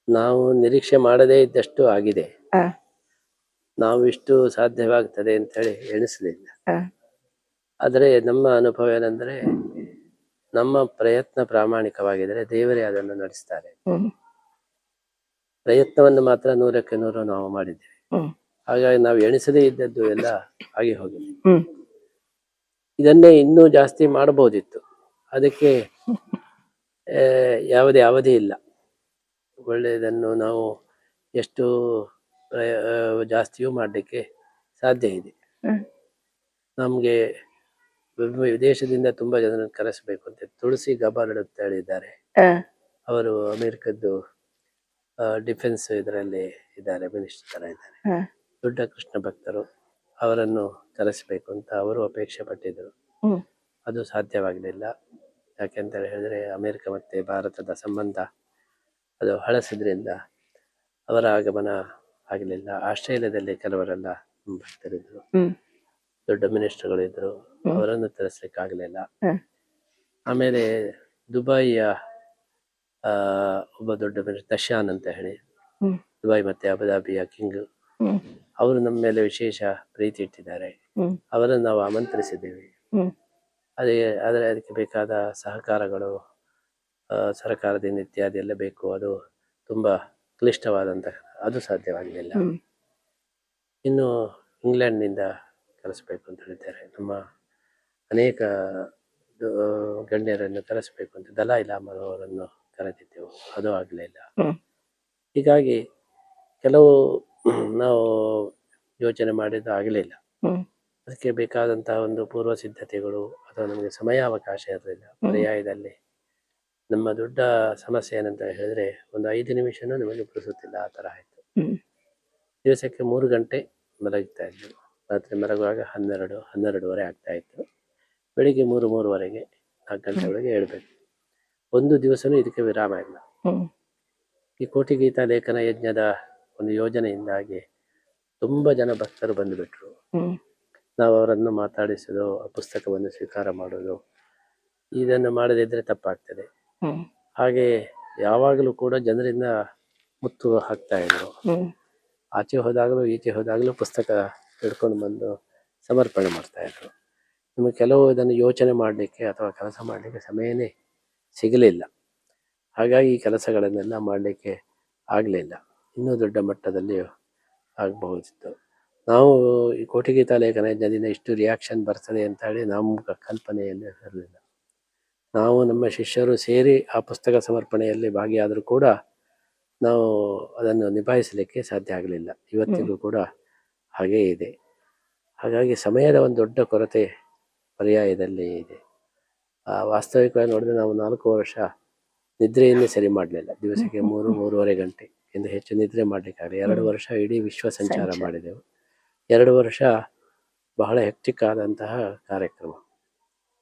ನಾವು ನಿರೀಕ್ಷೆ ಮಾಡದೇ ಇದ್ದಷ್ಟು ಆಗಿದೆ. ನಾವು ಇಷ್ಟು ಸಾಧ್ಯವಾಗ್ತದೆ ಅಂತ ಹೇಳಿ ಎಣಿಸಲಿಲ್ಲ. ಆದರೆ ನಮ್ಮ ಅನುಭವ ಏನಂದ್ರೆ, ನಮ್ಮ ಪ್ರಯತ್ನ ಪ್ರಾಮಾಣಿಕವಾಗಿದ್ರೆ ದೇವರೇ ಅದನ್ನು ನಡೆಸ್ತಾರೆ. ಪ್ರಯತ್ನವನ್ನು ಮಾತ್ರ 100ಕ್ಕೆ 100 ನಾವು ಮಾಡಿದ್ದೇವೆ. ಹಾಗಾಗಿ ನಾವು ಎಣಿಸದೇ ಇದ್ದದ್ದು ಎಲ್ಲ ಆಗಿ ಹೋಗಿದೆ. ಇದನ್ನೇ ಇನ್ನೂ ಜಾಸ್ತಿ ಮಾಡಬಹುದಿತ್ತು. ಅದಕ್ಕೆ ಯಾವುದೇ ಅವಧಿ ಇಲ್ಲ. ಒಳ್ಳೆಯದನ್ನು ನಾವು ಎಷ್ಟು ಜಾಸ್ತಿಯೂ ಮಾಡಲಿಕ್ಕೆ ಸಾಧ್ಯ ಇದೆ. ನಮಗೆ ವಿದೇಶದಿಂದ ತುಂಬಾ ಜನರನ್ನು ಕರೆಸಬೇಕು ಅಂತ ತುಳಸಿ ಗಬಾರ್ಡ್ ಅಂತ ಹೇಳಿದ್ದಾರೆ. ಅವರು ಅಮೆರಿಕದ್ದು ಡಿಫೆನ್ಸ್ ಇದರಲ್ಲಿ ಇದ್ದಾರೆ, ಮಿನಿಸ್ಟರ್ ತರ ಇದ್ದಾರೆ. ದೊಡ್ಡ ಕೃಷ್ಣ ಭಕ್ತರು. ಅವರನ್ನು ಕರೆಸಬೇಕು ಅಂತ ಅವರು ಅಪೇಕ್ಷೆ ಪಟ್ಟಿದ್ರು. ಅದು ಸಾಧ್ಯವಾಗಲಿಲ್ಲ. ಯಾಕೆಂತ ಹೇಳಿದ್ರೆ ಅಮೆರಿಕ ಮತ್ತೆ ಭಾರತದ ಸಂಬಂಧ ಅದು ಹಳಸಿದ್ರಿಂದ ಅವರ ಆಗಮನ ಆಗಲಿಲ್ಲ. ಆಸ್ಟ್ರೇಲಿಯಾದಲ್ಲಿ ಕೆಲವರೆಲ್ಲ ಭಕ್ತರಿದ್ರು, ದೊಡ್ಡ ಮಿನಿಸ್ಟರ್ಗಳು ಇದ್ರು, ಅವರನ್ನು ತರಿಸ್ಲಿಕ್ಕೆ ಆಗಲಿಲ್ಲ. ಆಮೇಲೆ ದುಬೈಯ ಒಬ್ಬ ದೊಡ್ಡ ಮಿನಿಸ್ಟರ್ ದಶಾನ್ ಅಂತ ಹೇಳಿ, ದುಬೈ ಮತ್ತೆ ಅಬುದಾಬಿಯ ಕಿಂಗ್, ಅವರು ನಮ್ಮ ಮೇಲೆ ವಿಶೇಷ ಪ್ರೀತಿ ಇಟ್ಟಿದ್ದಾರೆ. ಅವರನ್ನು ನಾವು ಆಮಂತ್ರಿಸಿದ್ದೇವೆ. ಆದರೆ ಅದಕ್ಕೆ ಬೇಕಾದ ಸಹಕಾರಗಳು ಸರ್ಕಾರದಿಂದ ಇತ್ಯಾದಿ ಎಲ್ಲ ಬೇಕು. ಅದು ತುಂಬಾ ಕ್ಲಿಷ್ಟವಾದಂತಹ, ಅದು ಸಾಧ್ಯವಾಗಲಿಲ್ಲ. ಇನ್ನು ಇಂಗ್ಲೆಂಡ್ನಿಂದ ಕರೆಸಬೇಕು ಅಂತ ಹೇಳಿದ್ದಾರೆ. ನಮ್ಮ ಅನೇಕ ಗಣ್ಯರನ್ನು ಕರೆಸಬೇಕು ಅಂತ ದಲೈ ಲಾಮರವರನ್ನು ಕರೆದಿದ್ದೆವು, ಅದು ಆಗಲಿಲ್ಲ. ಹೀಗಾಗಿ ಕೆಲವು ನಾವು ಯೋಚನೆ ಮಾಡಿದ್ದು ಆಗಲಿಲ್ಲ. ಅದಕ್ಕೆ ಬೇಕಾದಂತಹ ಒಂದು ಪೂರ್ವ ಸಿದ್ಧತೆಗಳು ಅಥವಾ ನಮಗೆ ಸಮಯಾವಕಾಶ ಇರಲಿಲ್ಲ. ಪರ್ಯಾಯದಲ್ಲಿ ನಮ್ಮ ದೊಡ್ಡ ಸಮಸ್ಯೆ ಏನಂತ ಹೇಳಿದ್ರೆ, ಒಂದು 5 ನಿಮಿಷನೂ ನಮಗೆ ಪುರುಸುತ್ತಿಲ್ಲ, ಆ ತರ ಆಯ್ತು. ದಿವಸಕ್ಕೆ 3 ಗಂಟೆ ಮಲಗ್ತಾ ಇದ್ವಿ. ರಾತ್ರಿ ಮಲಗುವಾಗ 12-12:30 ಆಗ್ತಾ ಇತ್ತು. ಬೆಳಿಗ್ಗೆ 3-3:30 4 ಗಂಟೆ ಒಳಗೆ ಹೇಳ್ಬೇಕು. ಒಂದು ದಿವಸನೂ ಇದಕ್ಕೆ ವಿರಾಮ ಇಲ್ಲ. ಈ ಕೋಟಿ ಗೀತಾ ಲೇಖನ ಯಜ್ಞದ ಒಂದು ಯೋಜನೆಯಿಂದಾಗಿ ತುಂಬಾ ಜನ ಭಕ್ತರು ಬಂದುಬಿಟ್ರು. ನಾವು ಅವರನ್ನು ಮಾತಾಡಿಸೋದು, ಆ ಪುಸ್ತಕವನ್ನು ಸ್ವೀಕಾರ ಮಾಡೋದು, ಇದನ್ನು ಮಾಡದಿದ್ರೆ ತಪ್ಪಾಗ್ತದೆ. ಹಾಗೆ ಯಾವಾಗಲೂ ಕೂಡ ಜನರಿಂದ ಮುತ್ತು ಹಾಕ್ತಾ ಇದ್ರು. ಆಚೆ ಹೋದಾಗಲೂ ಈಚೆ ಹೋದಾಗಲೂ ಪುಸ್ತಕ ಹಿಡ್ಕೊಂಡು ಬಂದು ಸಮರ್ಪಣೆ ಮಾಡ್ತಾ ಇದ್ರು. ನಿಮಗೆ ಕೆಲವು ಇದನ್ನು ಯೋಚನೆ ಮಾಡಲಿಕ್ಕೆ ಅಥವಾ ಕೆಲಸ ಮಾಡಲಿಕ್ಕೆ ಸಮಯನೇ ಸಿಗಲಿಲ್ಲ. ಹಾಗಾಗಿ ಈ ಕೆಲಸಗಳನ್ನೆಲ್ಲ ಮಾಡಲಿಕ್ಕೆ ಆಗಲಿಲ್ಲ. ಇನ್ನೂ ದೊಡ್ಡ ಮಟ್ಟದಲ್ಲಿ ಆಗಬಹುದಿತ್ತು. ನಾವು ಈ ಕೋಟಿ ಗೀತಾ ಲೇಖನ ಯಜ್ಞದಿಂದ ಇಷ್ಟು ರಿಯಾಕ್ಷನ್ ಬರ್ತದೆ ಅಂತ ಹೇಳಿ ನಮ್ಮ ಕಲ್ಪನೆಯಲ್ಲಿ ಇರಲಿಲ್ಲ. ನಾವು ನಮ್ಮ ಶಿಷ್ಯರು ಸೇರಿ ಆ ಪುಸ್ತಕ ಸಮರ್ಪಣೆಯಲ್ಲಿ ಭಾಗಿಯಾದರೂ ಕೂಡ ನಾವು ಅದನ್ನು ನಿಭಾಯಿಸಲಿಕ್ಕೆ ಸಾಧ್ಯ ಆಗಲಿಲ್ಲ. ಇವತ್ತಿಗೂ ಕೂಡ ಹಾಗೇ ಇದೆ. ಹಾಗಾಗಿ ಸಮಯದ ಒಂದು ದೊಡ್ಡ ಕೊರತೆ ಪರ್ಯಾಯದಲ್ಲಿ ಇದೆ. ವಾಸ್ತವಿಕವಾಗಿ ನೋಡಿದ್ರೆ ನಾವು 4 ವರ್ಷ ನಿದ್ರೆಯನ್ನೇ ಸರಿ ಮಾಡಲಿಲ್ಲ. ದಿವಸಕ್ಕೆ 3-3.5 ಗಂಟೆ ಇಂದ ಹೆಚ್ಚು ನಿದ್ರೆ ಮಾಡಲಿಕ್ಕಾಗಲಿ. 2 ವರ್ಷ ಇಡೀ ವಿಶ್ವ ಸಂಚಾರ ಮಾಡಿದೆವು. 2 ವರ್ಷ ಬಹಳ ಹೆಕ್ಟಿಕ್ ಆದಂತಹ ಕಾರ್ಯಕ್ರಮ.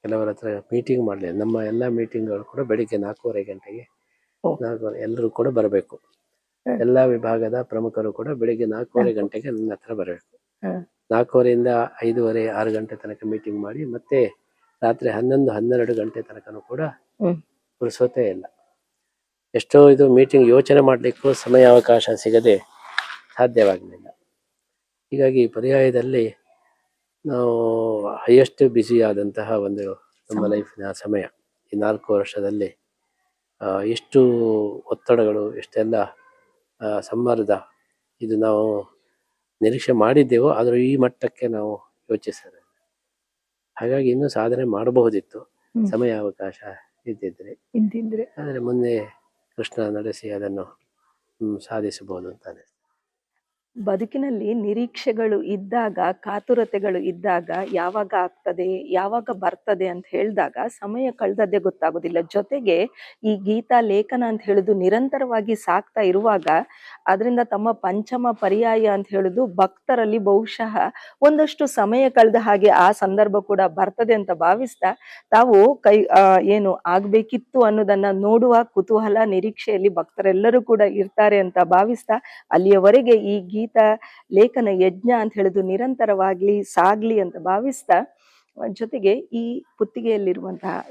ಕೆಲವರ ಹತ್ರ ಮೀಟಿಂಗ್ ಮಾಡಲಿಲ್ಲ. ನಮ್ಮ ಎಲ್ಲ ಮೀಟಿಂಗ್ಗಳು ಕೂಡ ಬೆಳಿಗ್ಗೆ 4:30 ಗಂಟೆಗೆ ಎಲ್ಲರೂ ಕೂಡ ಬರಬೇಕು. ಎಲ್ಲ ವಿಭಾಗದ ಪ್ರಮುಖರು ಕೂಡ ಬೆಳಿಗ್ಗೆ 4:30 ಗಂಟೆಗೆ ನನ್ನ ಹತ್ರ ಬರಬೇಕು. 4:30 ಇಂದ 5:30-6 ಗಂಟೆ ತನಕ ಮೀಟಿಂಗ್ ಮಾಡಿ ಮತ್ತೆ ರಾತ್ರಿ 11-12 ಗಂಟೆ ತನಕನೂ ಕೂಡ ಹ್ಮ್ ಪುರ್ಸೊತ್ತೇ ಇಲ್ಲ. ಎಷ್ಟೋ ಇದು ಮೀಟಿಂಗ್ ಯೋಚನೆ ಮಾಡಲಿಕ್ಕೂ ಸಮಯಾವಕಾಶ ಸಿಗದೆ ಸಾಧ್ಯವಾಗಲಿಲ್ಲ. ಹೀಗಾಗಿ ಪರ್ಯಾಯದಲ್ಲಿ ನಾವು ಹೈಯೆಸ್ಟ್ ಬ್ಯುಸಿ ಆದಂತಹ ಒಂದು ನಮ್ಮ ಲೈಫಿನ ಸಮಯ. ಈ 4 ವರ್ಷದಲ್ಲಿ ಎಷ್ಟು ಒತ್ತಡಗಳು, ಎಷ್ಟೆಲ್ಲ ಸಮ್ಮರ್ದ ಇದು ನಾವು ನಿರೀಕ್ಷೆ ಮಾಡಿದ್ದೆವೋ ಆದರೂ ಈ ಮಟ್ಟಕ್ಕೆ ನಾವು ಯೋಚಿಸಿದೆ. ಹಾಗಾಗಿ ಇನ್ನೂ ಸಾಧನೆ ಮಾಡಬಹುದಿತ್ತು ಸಮಯಾವಕಾಶ ಇದ್ದಿದ್ರೆ. ಆದರೆ ಮುಂದೆ ಕೃಷ್ಣ ನಡೆಸಿ ಅದನ್ನು ಸಾಧಿಸಬಹುದು ಅಂತ ಅನಿಸ್ತದೆ. ಬದುಕಿನಲ್ಲಿ ನಿರೀಕ್ಷೆಗಳು ಇದ್ದಾಗ, ಕಾತುರತೆಗಳು ಇದ್ದಾಗ, ಯಾವಾಗ ಆಗ್ತದೆ ಯಾವಾಗ ಬರ್ತದೆ ಅಂತ ಹೇಳಿದಾಗ ಸಮಯ ಕಳೆದದ್ದೇ ಗೊತ್ತಾಗೋದಿಲ್ಲ. ಜೊತೆಗೆ ಈ ಗೀತಾ ಲೇಖನ ಅಂತ ಹೇಳುದು ನಿರಂತರವಾಗಿ ಸಾಕ್ತಾ ಇರುವಾಗ ಅದರಿಂದ ತಮ್ಮ ಪಂಚಮ ಪರ್ಯಾಯ ಅಂತ ಹೇಳುದು ಭಕ್ತರಲ್ಲಿ ಬಹುಶಃ ಒಂದಷ್ಟು ಸಮಯ ಕಳೆದ ಹಾಗೆ ಆ ಸಂದರ್ಭ ಕೂಡ ಬರ್ತದೆ ಅಂತ ಭಾವಿಸ್ತಾ ತಾವು ಏನು ಆಗ್ಬೇಕಿತ್ತು ಅನ್ನೋದನ್ನ ನೋಡುವ ಕುತೂಹಲ ನಿರೀಕ್ಷೆಯಲ್ಲಿ ಭಕ್ತರೆಲ್ಲರೂ ಕೂಡ ಇರ್ತಾರೆ ಅಂತ ಭಾವಿಸ್ತಾ ಅಲ್ಲಿಯವರೆಗೆ ಈ ಗೀತಾ ಲೇಖನ ಯಜ್ಞ ಅಂತ ಹೇಳುದು ನಿರಂತರವಾಗ್ಲಿ ಸಾಗ್ಲಿ ಅಂತ ಭಾವಿಸ್ತಾ, ಜೊತೆಗೆ ಈ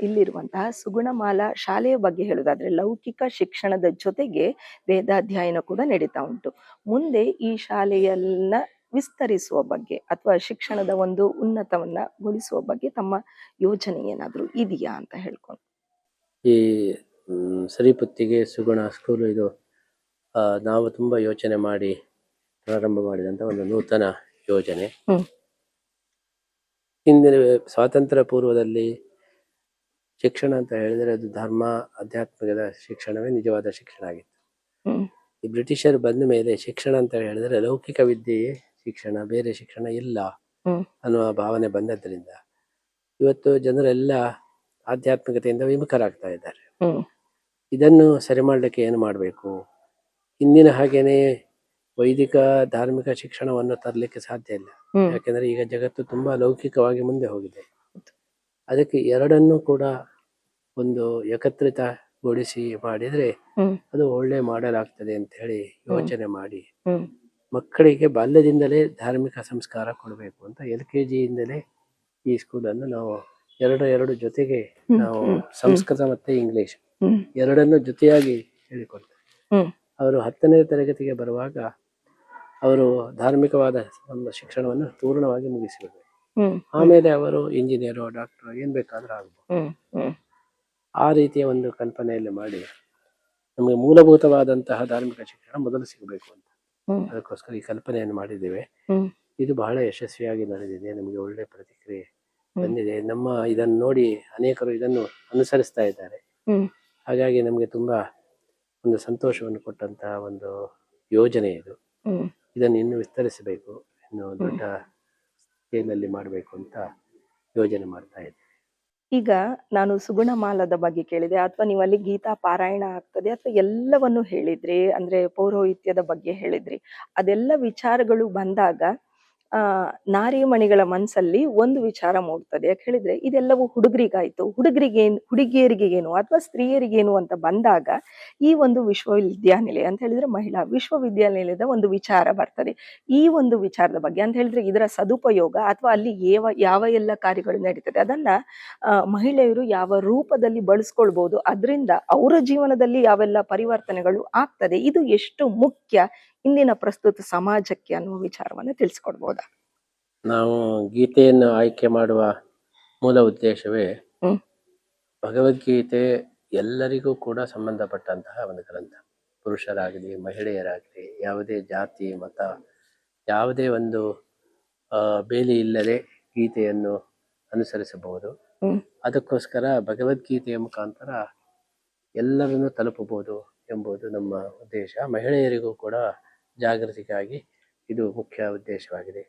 ಇಲ್ಲಿರುವಂತಹ ಸುಗುಣಮಾಲಾ ಶಾಲೆಯ ಬಗ್ಗೆ ಹೇಳುದಾದ್ರೆ ಲೌಕಿಕ ಶಿಕ್ಷಣದ ಜೊತೆಗೆ ವೇದಾಧ್ಯಯನ ಕೂಡ ನಡೀತಾ ಉಂಟು. ಮುಂದೆ ಈ ಶಾಲೆಯನ್ನ ವಿಸ್ತರಿಸುವ ಬಗ್ಗೆ ಅಥವಾ ಶಿಕ್ಷಣದ ಒಂದು ಉನ್ನತವನ್ನ ಗೊಳಿಸುವ ಬಗ್ಗೆ ತಮ್ಮ ಯೋಜನೆ ಏನಾದ್ರೂ ಇದೆಯಾ ಅಂತ ಹೇಳ್ಕೊಂಡು. ಈ ಸರಿಪುತ್ತಿಗೆ ಸುಗುಣ ಸ್ಕೂಲು ಇದು ನಾವು ತುಂಬಾ ಯೋಚನೆ ಮಾಡಿ ಪ್ರಾರಂಭ ಮಾಡಿದಂತ ಒಂದು ನೂತನ ಯೋಜನೆ. ಹಿಂದಿನ ಸ್ವಾತಂತ್ರ್ಯ ಪೂರ್ವದಲ್ಲಿ ಶಿಕ್ಷಣ ಅಂತ ಹೇಳಿದ್ರೆ ಅದು ಧರ್ಮ ಆಧ್ಯಾತ್ಮಿಕದ ಶಿಕ್ಷಣವೇ ನಿಜವಾದ ಶಿಕ್ಷಣ ಆಗಿತ್ತು. ಈ ಬ್ರಿಟಿಷರು ಬಂದ ಮೇಲೆ ಶಿಕ್ಷಣ ಅಂತ ಹೇಳಿದ್ರೆ ಲೌಕಿಕ ವಿದ್ಯೆಯೇ ಶಿಕ್ಷಣ, ಬೇರೆ ಶಿಕ್ಷಣ ಇಲ್ಲ ಅನ್ನುವ ಭಾವನೆ ಬಂದದ್ರಿಂದ ಇವತ್ತು ಜನರೆಲ್ಲ ಆಧ್ಯಾತ್ಮಿಕತೆಯಿಂದ ವಿಮುಖರಾಗ್ತಾ ಇದ್ದಾರೆ. ಇದನ್ನು ಸರಿ ಮಾಡ್ಲಿಕ್ಕೆ ಏನು ಮಾಡಬೇಕು? ಹಿಂದಿನ ಹಾಗೇನೆ ವೈದಿಕ ಧಾರ್ಮಿಕ ಶಿಕ್ಷಣವನ್ನು ತರಲಿಕ್ಕೆ ಸಾಧ್ಯ ಇಲ್ಲ. ಯಾಕೆಂದ್ರೆ ಈಗ ಜಗತ್ತು ತುಂಬಾ ಲೌಕಿಕವಾಗಿ ಮುಂದೆ ಹೋಗಿದೆ. ಅದಕ್ಕೆ ಎರಡನ್ನೂ ಕೂಡ ಒಂದು ಏಕತ್ರಿತಗೊಳಿಸಿ ಮಾಡಿದ್ರೆ ಅದು ಒಳ್ಳೆ ಮಾಡಲಾಗ್ತದೆ ಅಂತ ಹೇಳಿ ಯೋಚನೆ ಮಾಡಿ ಮಕ್ಕಳಿಗೆ ಬಾಲ್ಯದಿಂದಲೇ ಧಾರ್ಮಿಕ ಸಂಸ್ಕಾರ ಕೊಡಬೇಕು ಅಂತ LKG ಇಂದಲೇ ಈ ಸ್ಕೂಲನ್ನು ನಾವು ಎರಡು ಜೊತೆಗೆ ನಾವು ಸಂಸ್ಕೃತ ಮತ್ತೆ ಇಂಗ್ಲಿಷ್ ಎರಡನ್ನು ಜೊತೆಯಾಗಿ ಹೇಳಿಕೊಡ್ತೇವೆ. ಅವರು 10ನೇ ತರಗತಿಗೆ ಬರುವಾಗ ಅವರು ಧಾರ್ಮಿಕವಾದ ನಮ್ಮ ಶಿಕ್ಷಣವನ್ನು ಪೂರ್ಣವಾಗಿ ಮುಗಿಸಿಬಿಡ್ಬೇಕು. ಆಮೇಲೆ ಅವರು ಇಂಜಿನಿಯರು, ಡಾಕ್ಟರ್ ಏನ್ ಬೇಕಾದ್ರೂ ಆಗ್ಬೋದು. ಆ ರೀತಿಯ ಒಂದು ಕಲ್ಪನೆಯಲ್ಲಿ ಮಾಡಿ ನಮಗೆ ಮೂಲಭೂತವಾದಂತಹ ಧಾರ್ಮಿಕ ಶಿಕ್ಷಣ ಮೊದಲು ಸಿಗಬೇಕು ಅಂತ ಅದಕ್ಕೋಸ್ಕರ ಈ ಕಲ್ಪನೆಯನ್ನು ಮಾಡಿದ್ದೇವೆ. ಇದು ಬಹಳ ಯಶಸ್ವಿಯಾಗಿ ನಡೆದಿದೆ. ನಮಗೆ ಒಳ್ಳೆ ಪ್ರತಿಕ್ರಿಯೆ ಬಂದಿದೆ. ನಮ್ಮ ಇದನ್ನು ನೋಡಿ ಅನೇಕರು ಇದನ್ನು ಅನುಸರಿಸ್ತಾ ಇದ್ದಾರೆ. ಹಾಗಾಗಿ ನಮಗೆ ತುಂಬಾ ಒಂದು ಸಂತೋಷವನ್ನು ಕೊಟ್ಟಂತಹ ಒಂದು ಯೋಜನೆ ಇದು. ಇದನ್ನು ಇನ್ನು ವಿಸ್ತರಿಸಬೇಕು, ಇನ್ನು ದೊಡ್ಡ ಸ್ಕೇಲಲ್ಲಿ ಮಾಡಬೇಕು ಅಂತ ಯೋಜನೆ ಮಾಡ್ತಾ ಇದ್ದೇವೆ. ಈಗ ನಾನು ಸುಗುಣಮಾಲದ ಬಗ್ಗೆ ಕೇಳಿದೆ, ಅಥವಾ ನೀವು ಅಲ್ಲಿ ಗೀತಾ ಪಾರಾಯಣ ಆಗ್ತದೆ ಅಥವಾ ಎಲ್ಲವನ್ನು ಹೇಳಿದ್ರಿ, ಅಂದ್ರೆ ಪೌರೋಹಿತ್ಯದ ಬಗ್ಗೆ ಹೇಳಿದ್ರಿ. ಅದೆಲ್ಲ ವಿಚಾರಗಳು ಬಂದಾಗ ನಾರಿಮಣಿಗಳ ಮನಸ್ಸಲ್ಲಿ ಒಂದು ವಿಚಾರ ಮೂಡ್ತದೆ. ಯಾಕೆ ಹೇಳಿದ್ರೆ ಇದೆಲ್ಲವೂ ಹುಡುಗರಿಗಾಯ್ತು, ಹುಡುಗಿಯರಿಗೆ ಏನು ಅಥವಾ ಸ್ತ್ರೀಯರಿಗೇನು ಅಂತ ಬಂದಾಗ ಈ ಒಂದು ವಿಶ್ವವಿದ್ಯಾನಿಲಯ ಅಂತ ಹೇಳಿದ್ರೆ ಮಹಿಳಾ ವಿಶ್ವವಿದ್ಯಾನಿಲಯದ ಒಂದು ವಿಚಾರ ಬರ್ತದೆ. ಈ ಒಂದು ವಿಚಾರದ ಬಗ್ಗೆ ಅಂತ ಹೇಳಿದ್ರೆ ಇದರ ಸದುಪಯೋಗ ಅಥವಾ ಅಲ್ಲಿ ಯಾವ ಎಲ್ಲ ಕಾರ್ಯಗಳು ನಡೀತದೆ ಅದನ್ನ ಮಹಿಳೆಯರು ಯಾವ ರೂಪದಲ್ಲಿ ಬಳಸ್ಕೊಳ್ಬಹುದು, ಅದರಿಂದ ಅವರ ಜೀವನದಲ್ಲಿ ಯಾವೆಲ್ಲ ಪರಿವರ್ತನೆಗಳು ಆಗ್ತದೆ, ಇದು ಎಷ್ಟು ಮುಖ್ಯ ಇಂದಿನ ಪ್ರಸ್ತುತ ಸಮಾಜಕ್ಕೆ ಅನ್ನುವ ವಿಚಾರವನ್ನು ತಿಳಿಸ್ಕೊಡ್ಬೋದಾ? ನಾವು ಗೀತೆಯನ್ನು ಆಯ್ಕೆ ಮಾಡುವ ಮೂಲ ಉದ್ದೇಶವೇ ಭಗವದ್ಗೀತೆ ಎಲ್ಲರಿಗೂ ಕೂಡ ಸಂಬಂಧಪಟ್ಟಂತಹ ಒಂದು ಗ್ರಂಥ. ಪುರುಷರಾಗಲಿ ಮಹಿಳೆಯರಾಗಲಿ ಯಾವುದೇ ಜಾತಿ ಮತ ಯಾವುದೇ ಒಂದು ಬೇಲಿ ಇಲ್ಲದೆ ಗೀತೆಯನ್ನು ಅನುಸರಿಸಬಹುದು. ಅದಕ್ಕೋಸ್ಕರ ಭಗವದ್ಗೀತೆಯ ಮುಖಾಂತರ ಎಲ್ಲರನ್ನು ತಲುಪಬಹುದು ಎಂಬುದು ನಮ್ಮ ಉದ್ದೇಶ. ಮಹಿಳೆಯರಿಗೂ ಕೂಡ ಜಾಗೃತಿಗಾಗಿ ಇದು ಮುಖ್ಯ ಉದ್ದೇಶವಾಗಿದೆ.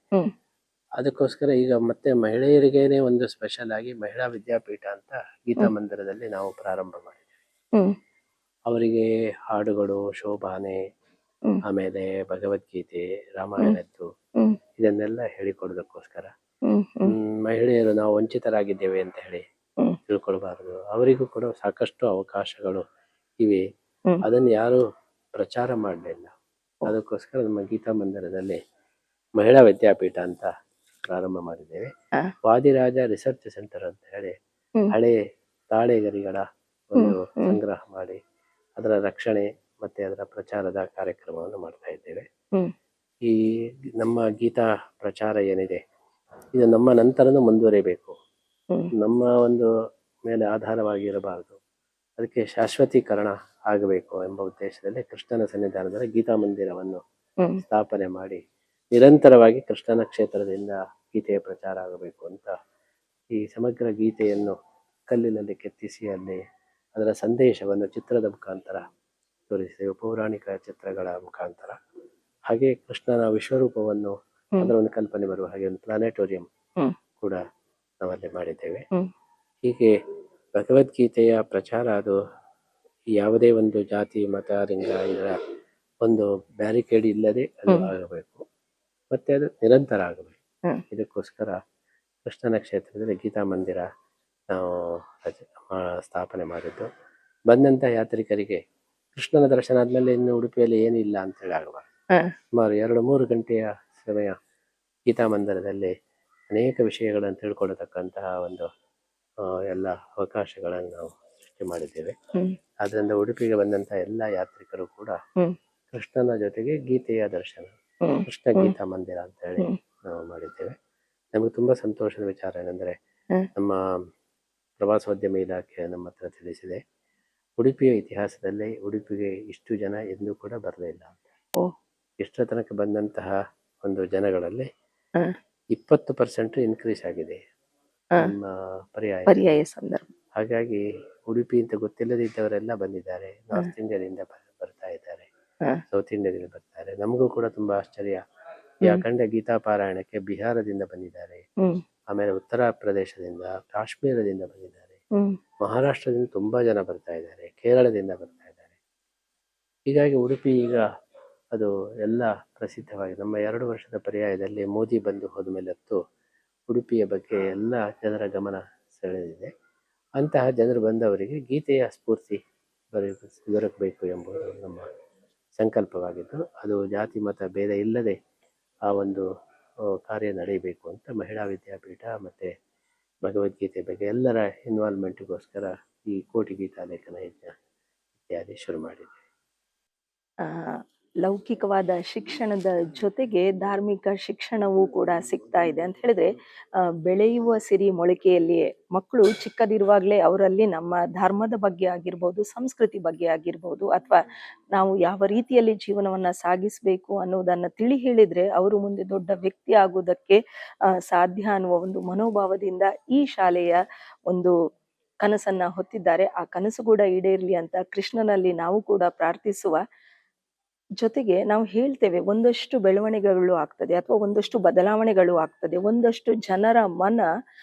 ಅದಕ್ಕೋಸ್ಕರ ಈಗ ಮತ್ತೆ ಮಹಿಳೆಯರಿಗೇನೆ ಒಂದು ಸ್ಪೆಷಲ್ ಆಗಿ ಮಹಿಳಾ ವಿದ್ಯಾಪೀಠ ಅಂತ ಗೀತಾ ಮಂದಿರದಲ್ಲಿ ನಾವು ಪ್ರಾರಂಭ ಮಾಡಿದ್ದೇವೆ. ಅವರಿಗೆ ಹಾಡುಗಳು, ಶೋಭಾನೆ, ಆಮೇಲೆ ಭಗವದ್ಗೀತೆ, ರಾಮಾಯಣದ್ದು ಇದನ್ನೆಲ್ಲ ಹೇಳಿಕೊಡೋದಕ್ಕೋಸ್ಕರ ಮಹಿಳೆಯರು ನಾವು ವಂಚಿತರಾಗಿದ್ದೇವೆ ಅಂತ ಹೇಳಿ ತಿಳ್ಕೊಳ್ಬಾರದು. ಅವರಿಗೂ ಕೂಡ ಸಾಕಷ್ಟು ಅವಕಾಶಗಳು ಇವೆ. ಅದನ್ನು ಯಾರು ಪ್ರಚಾರ ಮಾಡಲಿಲ್ಲ. ಅದಕ್ಕೋಸ್ಕರ ನಮ್ಮ ಗೀತಾ ಮಂದಿರದಲ್ಲಿ ಮಹಿಳಾ ವಿದ್ಯಾಪೀಠ ಅಂತ ಪ್ರಾರಂಭ ಮಾಡಿದ್ದೇವೆ. ವಾದಿರಾಜ ರಿಸರ್ಚ್ ಸೆಂಟರ್ ಅಂತ ಹೇಳಿ ಹ್ಮ್. ಹಳೆ ತಾಳೆಗರಿಗಳ ಒಂದು ಹ್ಮ್. ಸಂಗ್ರಹ ಮಾಡಿ ಅದರ ರಕ್ಷಣೆ ಮತ್ತೆ ಅದರ ಪ್ರಚಾರದ ಕಾರ್ಯಕ್ರಮವನ್ನು ಮಾಡ್ತಾ ಇದ್ದೇವೆ. ಹ್ಮ್. ಈ ನಮ್ಮ ಗೀತಾ ಪ್ರಚಾರ ಏನಿದೆ ಇದು ನಮ್ಮ ನಂತರನೂ ಮುಂದುವರಿಬೇಕು. ಹ್ಮ್. ನಮ್ಮ ಒಂದು ಮೇಲೆ ಆಧಾರವಾಗಿರಬಾರದು, ಅದಕ್ಕೆ ಶಾಶ್ವತೀಕರಣ ಆಗಬೇಕು ಎಂಬ ಉದ್ದೇಶದಲ್ಲಿ ಕೃಷ್ಣನ ಸನ್ನಿಧಾನದಲ್ಲಿ ಗೀತಾ ಮಂದಿರವನ್ನು ಹ್ಮ್. ಸ್ಥಾಪನೆ ಮಾಡಿ ನಿರಂತರವಾಗಿ ಕೃಷ್ಣನ ಕ್ಷೇತ್ರದಿಂದ ಗೀತೆಯ ಪ್ರಚಾರ ಆಗಬೇಕು ಅಂತ ಈ ಸಮಗ್ರ ಗೀತೆಯನ್ನು ಕಲ್ಲಿನಲ್ಲಿ ಕೆತ್ತಿಸಿ ಅಲ್ಲಿ ಅದರ ಸಂದೇಶವನ್ನು ಚಿತ್ರದ ಮುಖಾಂತರ ತೋರಿಸಿದೆವು, ಪೌರಾಣಿಕ ಚಿತ್ರಗಳ ಮುಖಾಂತರ. ಹಾಗೆ ಕೃಷ್ಣನ ವಿಶ್ವರೂಪವನ್ನು ಅದರ ಒಂದು ಕಲ್ಪನೆ ಬರುವ ಹಾಗೆ ಒಂದು ಪ್ಲಾನೆಟೋರಿಯಂ ಕೂಡ ನಾವಲ್ಲಿ ಮಾಡಿದ್ದೇವೆ. ಹೀಗೆ ಭಗವದ್ಗೀತೆಯ ಪ್ರಚಾರ ಅದು ಯಾವುದೇ ಒಂದು ಜಾತಿ ಮತ ಲಿಂಗ ಇದರ ಒಂದು ಬ್ಯಾರಿಕೇಡ್ ಇಲ್ಲದೆ ಅದು ಆಗಬೇಕು, ಮತ್ತೆ ಅದು ನಿರಂತರ ಆಗಬೇಕು. ಇದಕ್ಕೋಸ್ಕರ ಕೃಷ್ಣನ ಕ್ಷೇತ್ರದಲ್ಲಿ ಗೀತಾ ಮಂದಿರ ನಾವು ಸ್ಥಾಪನೆ ಮಾಡಿದ್ದು. ಬಂದಂತ ಯಾತ್ರಿಕರಿಗೆ ಕೃಷ್ಣನ ದರ್ಶನ ಆದ್ಮೇಲೆ ಇನ್ನು ಉಡುಪಿಯಲ್ಲಿ ಏನಿಲ್ಲ ಅಂತೇಳಿ ಆಗಬಾರ್ದು. ಸುಮಾರು 2-3 ಗಂಟೆಯ ಸಮಯ ಗೀತಾ ಮಂದಿರದಲ್ಲಿ ಅನೇಕ ವಿಷಯಗಳನ್ನು ತಿಳ್ಕೊಳ್ಳತಕ್ಕಂತಹ ಒಂದು ಎಲ್ಲ ಅವಕಾಶಗಳನ್ನು ನಾವು ಸೃಷ್ಟಿ ಮಾಡಿದ್ದೇವೆ. ಆದ್ರಿಂದ ಉಡುಪಿಗೆ ಬಂದಂತ ಎಲ್ಲ ಯಾತ್ರಿಕರು ಕೂಡ ಕೃಷ್ಣನ ಜೊತೆಗೆ ಗೀತೆಯ ದರ್ಶನ, ಕೃಷ್ಣ ಗೀತಾ ಮಂದಿರ ಅಂತ ಹೇಳಿ ನಾವು ಮಾಡಿದ್ದೇವೆ. ನಮಗೆ ತುಂಬಾ ಸಂತೋಷದ ವಿಚಾರ ಏನಂದ್ರೆ ನಮ್ಮ ಪ್ರವಾಸೋದ್ಯಮ ಇಲಾಖೆ ನಮ್ಮ ಹತ್ರ ತಿಳಿಸಿದೆ, ಉಡುಪಿಯ ಇತಿಹಾಸದಲ್ಲಿ ಉಡುಪಿಗೆ ಇಷ್ಟು ಜನ ಎಂದೂ ಕೂಡ ಬರಲಿಲ್ಲ ಅಂತ. ಇಷ್ಟರ ತನಕ ಬಂದಂತಹ ಒಂದು ಜನಗಳಲ್ಲಿ 20% ಇನ್ಕ್ರೀಸ್ ಆಗಿದೆ ನಮ್ಮ ಪರ್ಯಾಯ ಸಂದರ್ಭ. ಹಾಗಾಗಿ ಉಡುಪಿ ಅಂತ ಗೊತ್ತಿಲ್ಲದಿದ್ದವರೆಲ್ಲ ಬಂದಿದ್ದಾರೆ. ನಾರ್ತ್ ಇಂಡಿಯಾದಿಂದ ಬರ್ತಾ ಇದ್ದಾರೆ, ಸೌತ್ ಇಂಡಿಯಾದಿಂದ ಬರ್ತಾರೆ. ನಮಗೂ ಕೂಡ ತುಂಬಾ ಆಶ್ಚರ್ಯ. ಈ ಅಖಂಡ ಗೀತಾ ಪಾರಾಯಣಕ್ಕೆ ಬಿಹಾರದಿಂದ ಬಂದಿದ್ದಾರೆ, ಆಮೇಲೆ ಉತ್ತರ ಪ್ರದೇಶದಿಂದ, ಕಾಶ್ಮೀರದಿಂದ ಬಂದಿದ್ದಾರೆ, ಮಹಾರಾಷ್ಟ್ರದಿಂದ ತುಂಬಾ ಜನ ಬರ್ತಾ ಇದ್ದಾರೆ, ಕೇರಳದಿಂದ ಬರ್ತಾ ಇದ್ದಾರೆ. ಹೀಗಾಗಿ ಉಡುಪಿ ಈಗ ಅದು ಎಲ್ಲ ಪ್ರಸಿದ್ಧವಾಗಿ ನಮ್ಮ 2 ವರ್ಷದ ಪರ್ಯಾಯದಲ್ಲಿ ಮೋದಿ ಬಂದು ಹೋದ್ಮೇಲೆ ಹೊತ್ತು ಉಡುಪಿಯ ಬಗ್ಗೆ ಎಲ್ಲ ಜನರ ಗಮನ ಸೆಳೆದಿದೆ. ಅಂತಹ ಜನರು ಬಂದವರಿಗೆ ಗೀತೆಯ ಸ್ಫೂರ್ತಿ ದೊರಕಬೇಕು ಎಂಬುದು ನಮ್ಮ ಸಂಕಲ್ಪವಾಗಿದ್ದು, ಅದು ಜಾತಿ ಮತ ಭೇದ ಇಲ್ಲದೆ ಆ ಒಂದು ಕಾರ್ಯ ನಡೆಯಬೇಕು ಅಂತ ಮಹಿಳಾ ವಿದ್ಯಾಪೀಠ ಮತ್ತೆ ಭಗವದ್ಗೀತೆ ಬಗ್ಗೆ ಎಲ್ಲರ ಇನ್ವಾಲ್ವ್ಮೆಂಟ್ಗೋಸ್ಕರ ಈ ಕೋಟಿ ಗೀತಾ ಲೇಖನ ಯಜ್ಞ ಇತ್ಯಾದಿ ಶುರು ಮಾಡಿದೆ. ಲೌಕಿಕವಾದ ಶಿಕ್ಷಣದ ಜೊತೆಗೆ ಧಾರ್ಮಿಕ ಶಿಕ್ಷಣವೂ ಕೂಡ ಸಿಗ್ತಾ ಇದೆ ಅಂತ ಹೇಳಿದ್ರೆ, ಬೆಳೆಯುವ ಸಿರಿ ಮೊಳಕೆಯಲ್ಲಿಯೇ ಮಕ್ಕಳು ಚಿಕ್ಕದಿರುವಾಗಲೇ ಅವರಲ್ಲಿ ನಮ್ಮ ಧರ್ಮದ ಬಗ್ಗೆ ಆಗಿರ್ಬೋದು, ಸಂಸ್ಕೃತಿ ಬಗ್ಗೆ ಆಗಿರ್ಬೋದು, ಅಥವಾ ನಾವು ಯಾವ ರೀತಿಯಲ್ಲಿ ಜೀವನವನ್ನ ಸಾಗಿಸಬೇಕು ಅನ್ನೋದನ್ನ ತಿಳಿ ಹೇಳಿದ್ರೆ ಅವರು ಮುಂದೆ ದೊಡ್ಡ ವ್ಯಕ್ತಿ ಆಗುವುದಕ್ಕೆ ಸಾಧ್ಯ ಅನ್ನುವ ಒಂದು ಮನೋಭಾವದಿಂದ ಈ ಶಾಲೆಯ ಒಂದು ಕನಸನ್ನ ಹೊತ್ತಿದ್ದಾರೆ. ಆ ಕನಸು ಕೂಡ ಈಡೇರ್ಲಿ ಅಂತ ಕೃಷ್ಣನಲ್ಲಿ ನಾವು ಕೂಡ ಪ್ರಾರ್ಥಿಸುವ ಜೊತೆಗೆ ನಾವು ಹೇಳ್ತೇವೆ, ಒಂದಷ್ಟು ಬೆಳವಣಿಗೆಗಳು ಆಗ್ತದೆ ಅಥವಾ ಒಂದಷ್ಟು ಬದಲಾವಣೆಗಳು ಆಗ್ತದೆ, ಒಂದಷ್ಟು ಜನರ ಮನ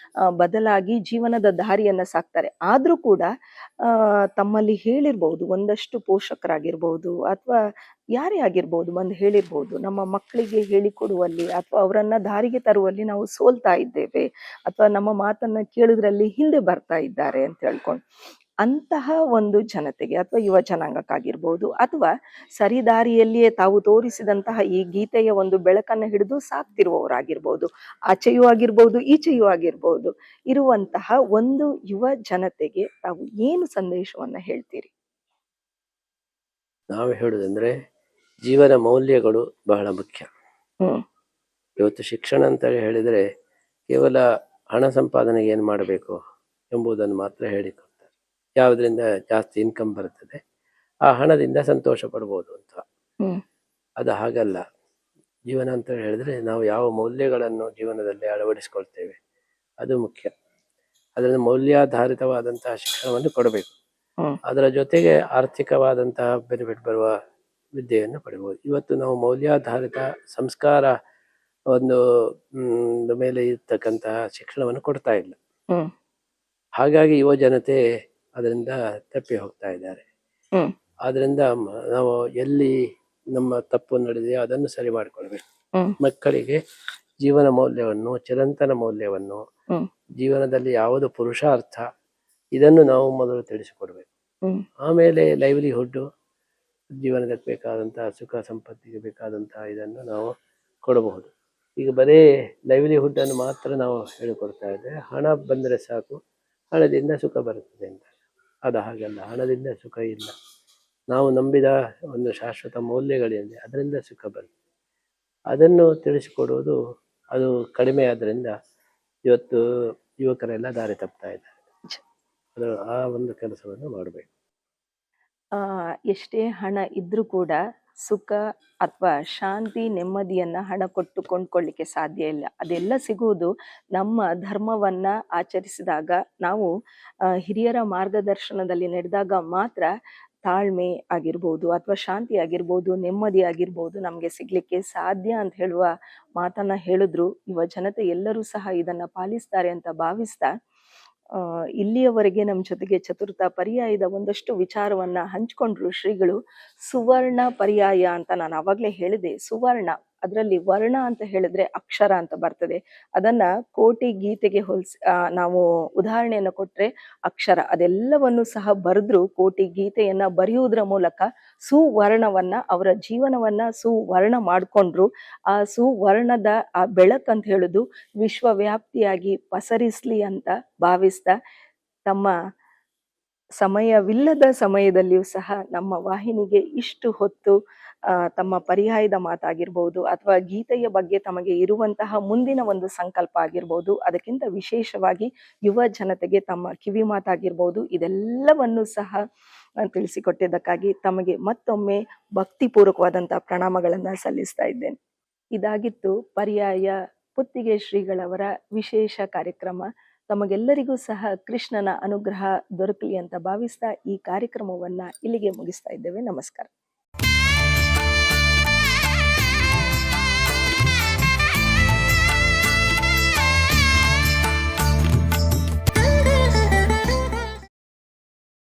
ಬದಲಾಗಿ ಜೀವನದ ದಾರಿಯನ್ನ ಸಾಕ್ತಾರೆ. ಆದ್ರೂ ಕೂಡ ತಮ್ಮಲ್ಲಿ ಹೇಳಿರ್ಬಹುದು, ಒಂದಷ್ಟು ಪೋಷಕರಾಗಿರ್ಬಹುದು ಅಥವಾ ಯಾರೇ ಆಗಿರ್ಬಹುದು ಬಂದು ಹೇಳಿರ್ಬಹುದು, ನಮ್ಮ ಮಕ್ಕಳಿಗೆ ಹೇಳಿಕೊಡುವಲ್ಲಿ ಅಥವಾ ಅವರನ್ನ ದಾರಿಗೆ ತರುವಲ್ಲಿ ನಾವು ಸೋಲ್ತಾ ಇದ್ದೇವೆ ಅಥವಾ ನಮ್ಮ ಮಾತನ್ನ ಕೇಳುದ್ರಲ್ಲಿ ಹಿಂದೆ ಬರ್ತಾ ಇದ್ದಾರೆ ಅಂತ ಹೇಳ್ಕೊಂಡು, ಅಂತಹ ಒಂದು ಜನತೆಗೆ ಅಥವಾ ಯುವ ಜನಾಂಗಕ್ಕಾಗಿರ್ಬೋದು ಅಥವಾ ಸರಿದಾರಿಯಲ್ಲಿಯೇ ತಾವು ತೋರಿಸಿದಂತಹ ಈ ಗೀತೆಯ ಒಂದು ಬೆಳಕನ್ನು ಹಿಡಿದು ಸಾಕ್ತಿರುವವರಾಗಿರ್ಬೋದು, ಆಚೆಯೂ ಆಗಿರ್ಬೋದು ಈಚೆಯೂ ಆಗಿರ್ಬೋದು, ಇರುವಂತಹ ಒಂದು ಯುವ ಜನತೆಗೆ ತಾವು ಏನು ಸಂದೇಶವನ್ನ ಹೇಳ್ತೀರಿ? ನಾವು ಹೇಳುದಂದ್ರೆ ಜೀವನ ಮೌಲ್ಯಗಳು ಬಹಳ ಮುಖ್ಯ. ಇವತ್ತು ಶಿಕ್ಷಣ ಅಂತ ಹೇಳಿದ್ರೆ ಕೇವಲ ಹಣ ಸಂಪಾದನೆಗೆ ಏನು ಮಾಡಬೇಕು ಎಂಬುದನ್ನು ಮಾತ್ರ ಹೇಳಿಕೊಡ್ತಾರೆ. ಯಾವುದರಿಂದ ಜಾಸ್ತಿ ಇನ್ಕಮ್ ಬರ್ತದೆ ಆ ಹಣದಿಂದ ಸಂತೋಷ ಪಡ್ಬೋದು ಅಂತ. ಅದು ಹಾಗಲ್ಲ. ಜೀವನ ಅಂತ ಹೇಳಿದ್ರೆ ನಾವು ಯಾವ ಮೌಲ್ಯಗಳನ್ನು ಜೀವನದಲ್ಲಿ ಅಳವಡಿಸ್ಕೊಳ್ತೇವೆ ಅದು ಮುಖ್ಯ. ಅದರಿಂದ ಮೌಲ್ಯಾಧಾರಿತವಾದಂತಹ ಶಿಕ್ಷಣವನ್ನು ಕೊಡಬೇಕು. ಅದರ ಜೊತೆಗೆ ಆರ್ಥಿಕವಾದಂತಹ ಬೆನಿಫಿಟ್ ಬರುವ ವಿದ್ಯೆಯನ್ನು ಪಡಿಬಹುದು. ಇವತ್ತು ನಾವು ಮೌಲ್ಯಾಧಾರಿತ ಸಂಸ್ಕಾರ ಒಂದು ಮೇಲೆ ಇರ್ತಕ್ಕಂತಹ ಶಿಕ್ಷಣವನ್ನು ಕೊಡ್ತಾ ಇಲ್ಲ. ಹಾಗಾಗಿ ಯುವ ಜನತೆ ಅದರಿಂದ ತಪ್ಪಿ ಹೋಗ್ತಾ ಇದ್ದಾರೆ. ಆದ್ರಿಂದ ನಾವು ಎಲ್ಲಿ ನಮ್ಮ ತಪ್ಪು ನಡೆದಿದೆ ಅದನ್ನು ಸರಿ ಮಾಡಿಕೊಳ್ಬೇಕು. ಮಕ್ಕಳಿಗೆ ಜೀವನ ಮೌಲ್ಯವನ್ನು, ಚಿರಂತನ ಮೌಲ್ಯವನ್ನು, ಜೀವನದಲ್ಲಿ ಯಾವುದು ಪುರುಷಾರ್ಥ ಇದನ್ನು ನಾವು ಮೊದಲು ತಿಳಿಸಿಕೊಡ್ಬೇಕು. ಆಮೇಲೆ ಲೈವ್ಲಿಹುಡ್, ಜೀವನಕ್ಕೆ ಬೇಕಾದಂತಹ ಸುಖ ಸಂಪತ್ತಿಗೆ ಬೇಕಾದಂತಹ ಇದನ್ನು ನಾವು ಕೊಡಬಹುದು. ಈಗ ಬರೀ ಲೈವ್ಲಿಹುಡ್ ಅನ್ನು ಮಾತ್ರ ನಾವು ಹೇಳಿಕೊಡ್ತಾ ಇದ್ದೇವೆ. ಹಣ ಬಂದರೆ ಸಾಕು, ಹಣದಿಂದ ಸುಖ ಬರುತ್ತದೆ ಅಂತ. ಅದು ಹಾಗಲ್ಲ, ಹಣದಿಂದ ಸುಖ ಇಲ್ಲ. ನಾವು ನಂಬಿದ ಒಂದು ಶಾಶ್ವತ ಮೌಲ್ಯಗಳಿದೆ, ಅದರಿಂದ ಸುಖ ಬರುತ್ತೆ. ಅದನ್ನು ತಿಳಿಸಿಕೊಡುವುದು ಅದು ಕಡಿಮೆ ಆದ್ರಿಂದ ಇವತ್ತು ಯುವಕರೆಲ್ಲ ದಾರಿ ತಪ್ತಾ ಇದ್ದಾರೆ. ಅದು ಆ ಒಂದು ಕೆಲಸವನ್ನು ಮಾಡಬೇಕು. ಎಷ್ಟೇ ಹಣ ಇದ್ರೂ ಕೂಡ ಸುಖ ಅಥವಾ ಶಾಂತಿ ನೆಮ್ಮದಿಯನ್ನ ಹಣ ಕೊಟ್ಟು ಕೊಂಡ್ಕೊಳ್ಳಿಕ್ಕೆ ಸಾಧ್ಯ ಇಲ್ಲ. ಅದೆಲ್ಲ ಸಿಗುವುದು ನಮ್ಮ ಧರ್ಮವನ್ನ ಆಚರಿಸಿದಾಗ, ನಾವು ಹಿರಿಯರ ಮಾರ್ಗದರ್ಶನದಲ್ಲಿ ನಡೆದಾಗ ಮಾತ್ರ ತಾಳ್ಮೆ ಆಗಿರ್ಬೋದು ಅಥವಾ ಶಾಂತಿ ಆಗಿರ್ಬೋದು, ನೆಮ್ಮದಿ ಆಗಿರ್ಬೋದು ನಮ್ಗೆ ಸಿಗ್ಲಿಕ್ಕೆ ಸಾಧ್ಯ ಅಂತ ಹೇಳುವ ಮಾತನ್ನ ಹೇಳಿದ್ರು. ಯುವ ಜನತೆ ಎಲ್ಲರೂ ಸಹ ಇದನ್ನ ಪಾಲಿಸ್ತಾರೆ ಅಂತ ಭಾವಿಸ್ತಾ, ಇಲ್ಲಿಯವರೆಗೆ ನಮ್ಮ ಜೊತೆಗೆ ಚತುರ್ಥ ಪರ್ಯಾಯದ ಒಂದಷ್ಟು ವಿಚಾರವನ್ನ ಹಂಚ್ಕೊಂಡ್ರು ಶ್ರೀಗಳು. ಸುವರ್ಣ ಪರ್ಯಾಯ ಅಂತ ನಾನು ಆವಾಗ್ಲೇ ಹೇಳಿದೆ. ಸುವರ್ಣ, ಅದರಲ್ಲಿ ವರ್ಣ ಅಂತ ಹೇಳಿದ್ರೆ ಅಕ್ಷರ ಅಂತ ಬರ್ತದೆ. ಅದನ್ನ ಕೋಟಿ ಗೀತೆಗೆ ನಾವು ಉದಾಹರಣೆಯನ್ನು ಕೊಟ್ರೆ ಅಕ್ಷರ, ಅದೆಲ್ಲವನ್ನು ಸಹ ಬರೆದ್ರು. ಕೋಟಿ ಗೀತೆಯನ್ನ ಬರೆಯುವುದರ ಮೂಲಕ ಸುವರ್ಣವನ್ನ, ಅವರ ಜೀವನವನ್ನ ಸುವರ್ಣ ಮಾಡ್ಕೊಂಡ್ರು. ಆ ಸುವರ್ಣದ ಆ ಬೆಳಕಂತ ಹೇಳುದು ವಿಶ್ವವ್ಯಾಪ್ತಿಯಾಗಿ ಪಸರಿಸ್ಲಿ ಅಂತ ಭಾವಿಸ್ತಾ, ತಮ್ಮ ಸಮಯವಿಲ್ಲದ ಸಮಯದಲ್ಲಿಯೂ ಸಹ ನಮ್ಮ ವಾಹಿನಿಗೆ ಇಷ್ಟು ಹೊತ್ತು ತಮ್ಮ ಪರ್ಯಾಯದ ಮಾತಾಗಿರ್ಬೋದು ಅಥವಾ ಗೀತೆಯ ಬಗ್ಗೆ ತಮಗೆ ಇರುವಂತಹ ಮುಂದಿನ ಒಂದು ಸಂಕಲ್ಪ ಆಗಿರ್ಬೋದು, ಅದಕ್ಕಿಂತ ವಿಶೇಷವಾಗಿ ಯುವ ಜನತೆಗೆ ತಮ್ಮ ಕಿವಿ ಮಾತಾಗಿರ್ಬೋದು, ಇದೆಲ್ಲವನ್ನು ಸಹ ತಿಳಿಸಿಕೊಟ್ಟಿದ್ದಕ್ಕಾಗಿ ತಮಗೆ ಮತ್ತೊಮ್ಮೆ ಭಕ್ತಿಪೂರ್ವಕವಾದಂತಹ ಪ್ರಣಾಮಗಳನ್ನ ಸಲ್ಲಿಸ್ತಾ ಇದ್ದೇನೆ. ಇದಾಗಿತ್ತು ಪರ್ಯಾಯ ಪುತ್ತಿಗೆ ಶ್ರೀಗಳವರ ವಿಶೇಷ ಕಾರ್ಯಕ್ರಮ. ತಮಗೆಲ್ಲರಿಗೂ ಸಹ ಕೃಷ್ಣನ ಅನುಗ್ರಹ ದೊರಕಲಿ ಅಂತ ಭಾವಿಸ್ತಾ ಈ ಕಾರ್ಯಕ್ರಮವನ್ನ ಇಲ್ಲಿಗೆ ಮುಗಿಸ್ತಾ ಇದ್ದೇವೆ. ನಮಸ್ಕಾರ.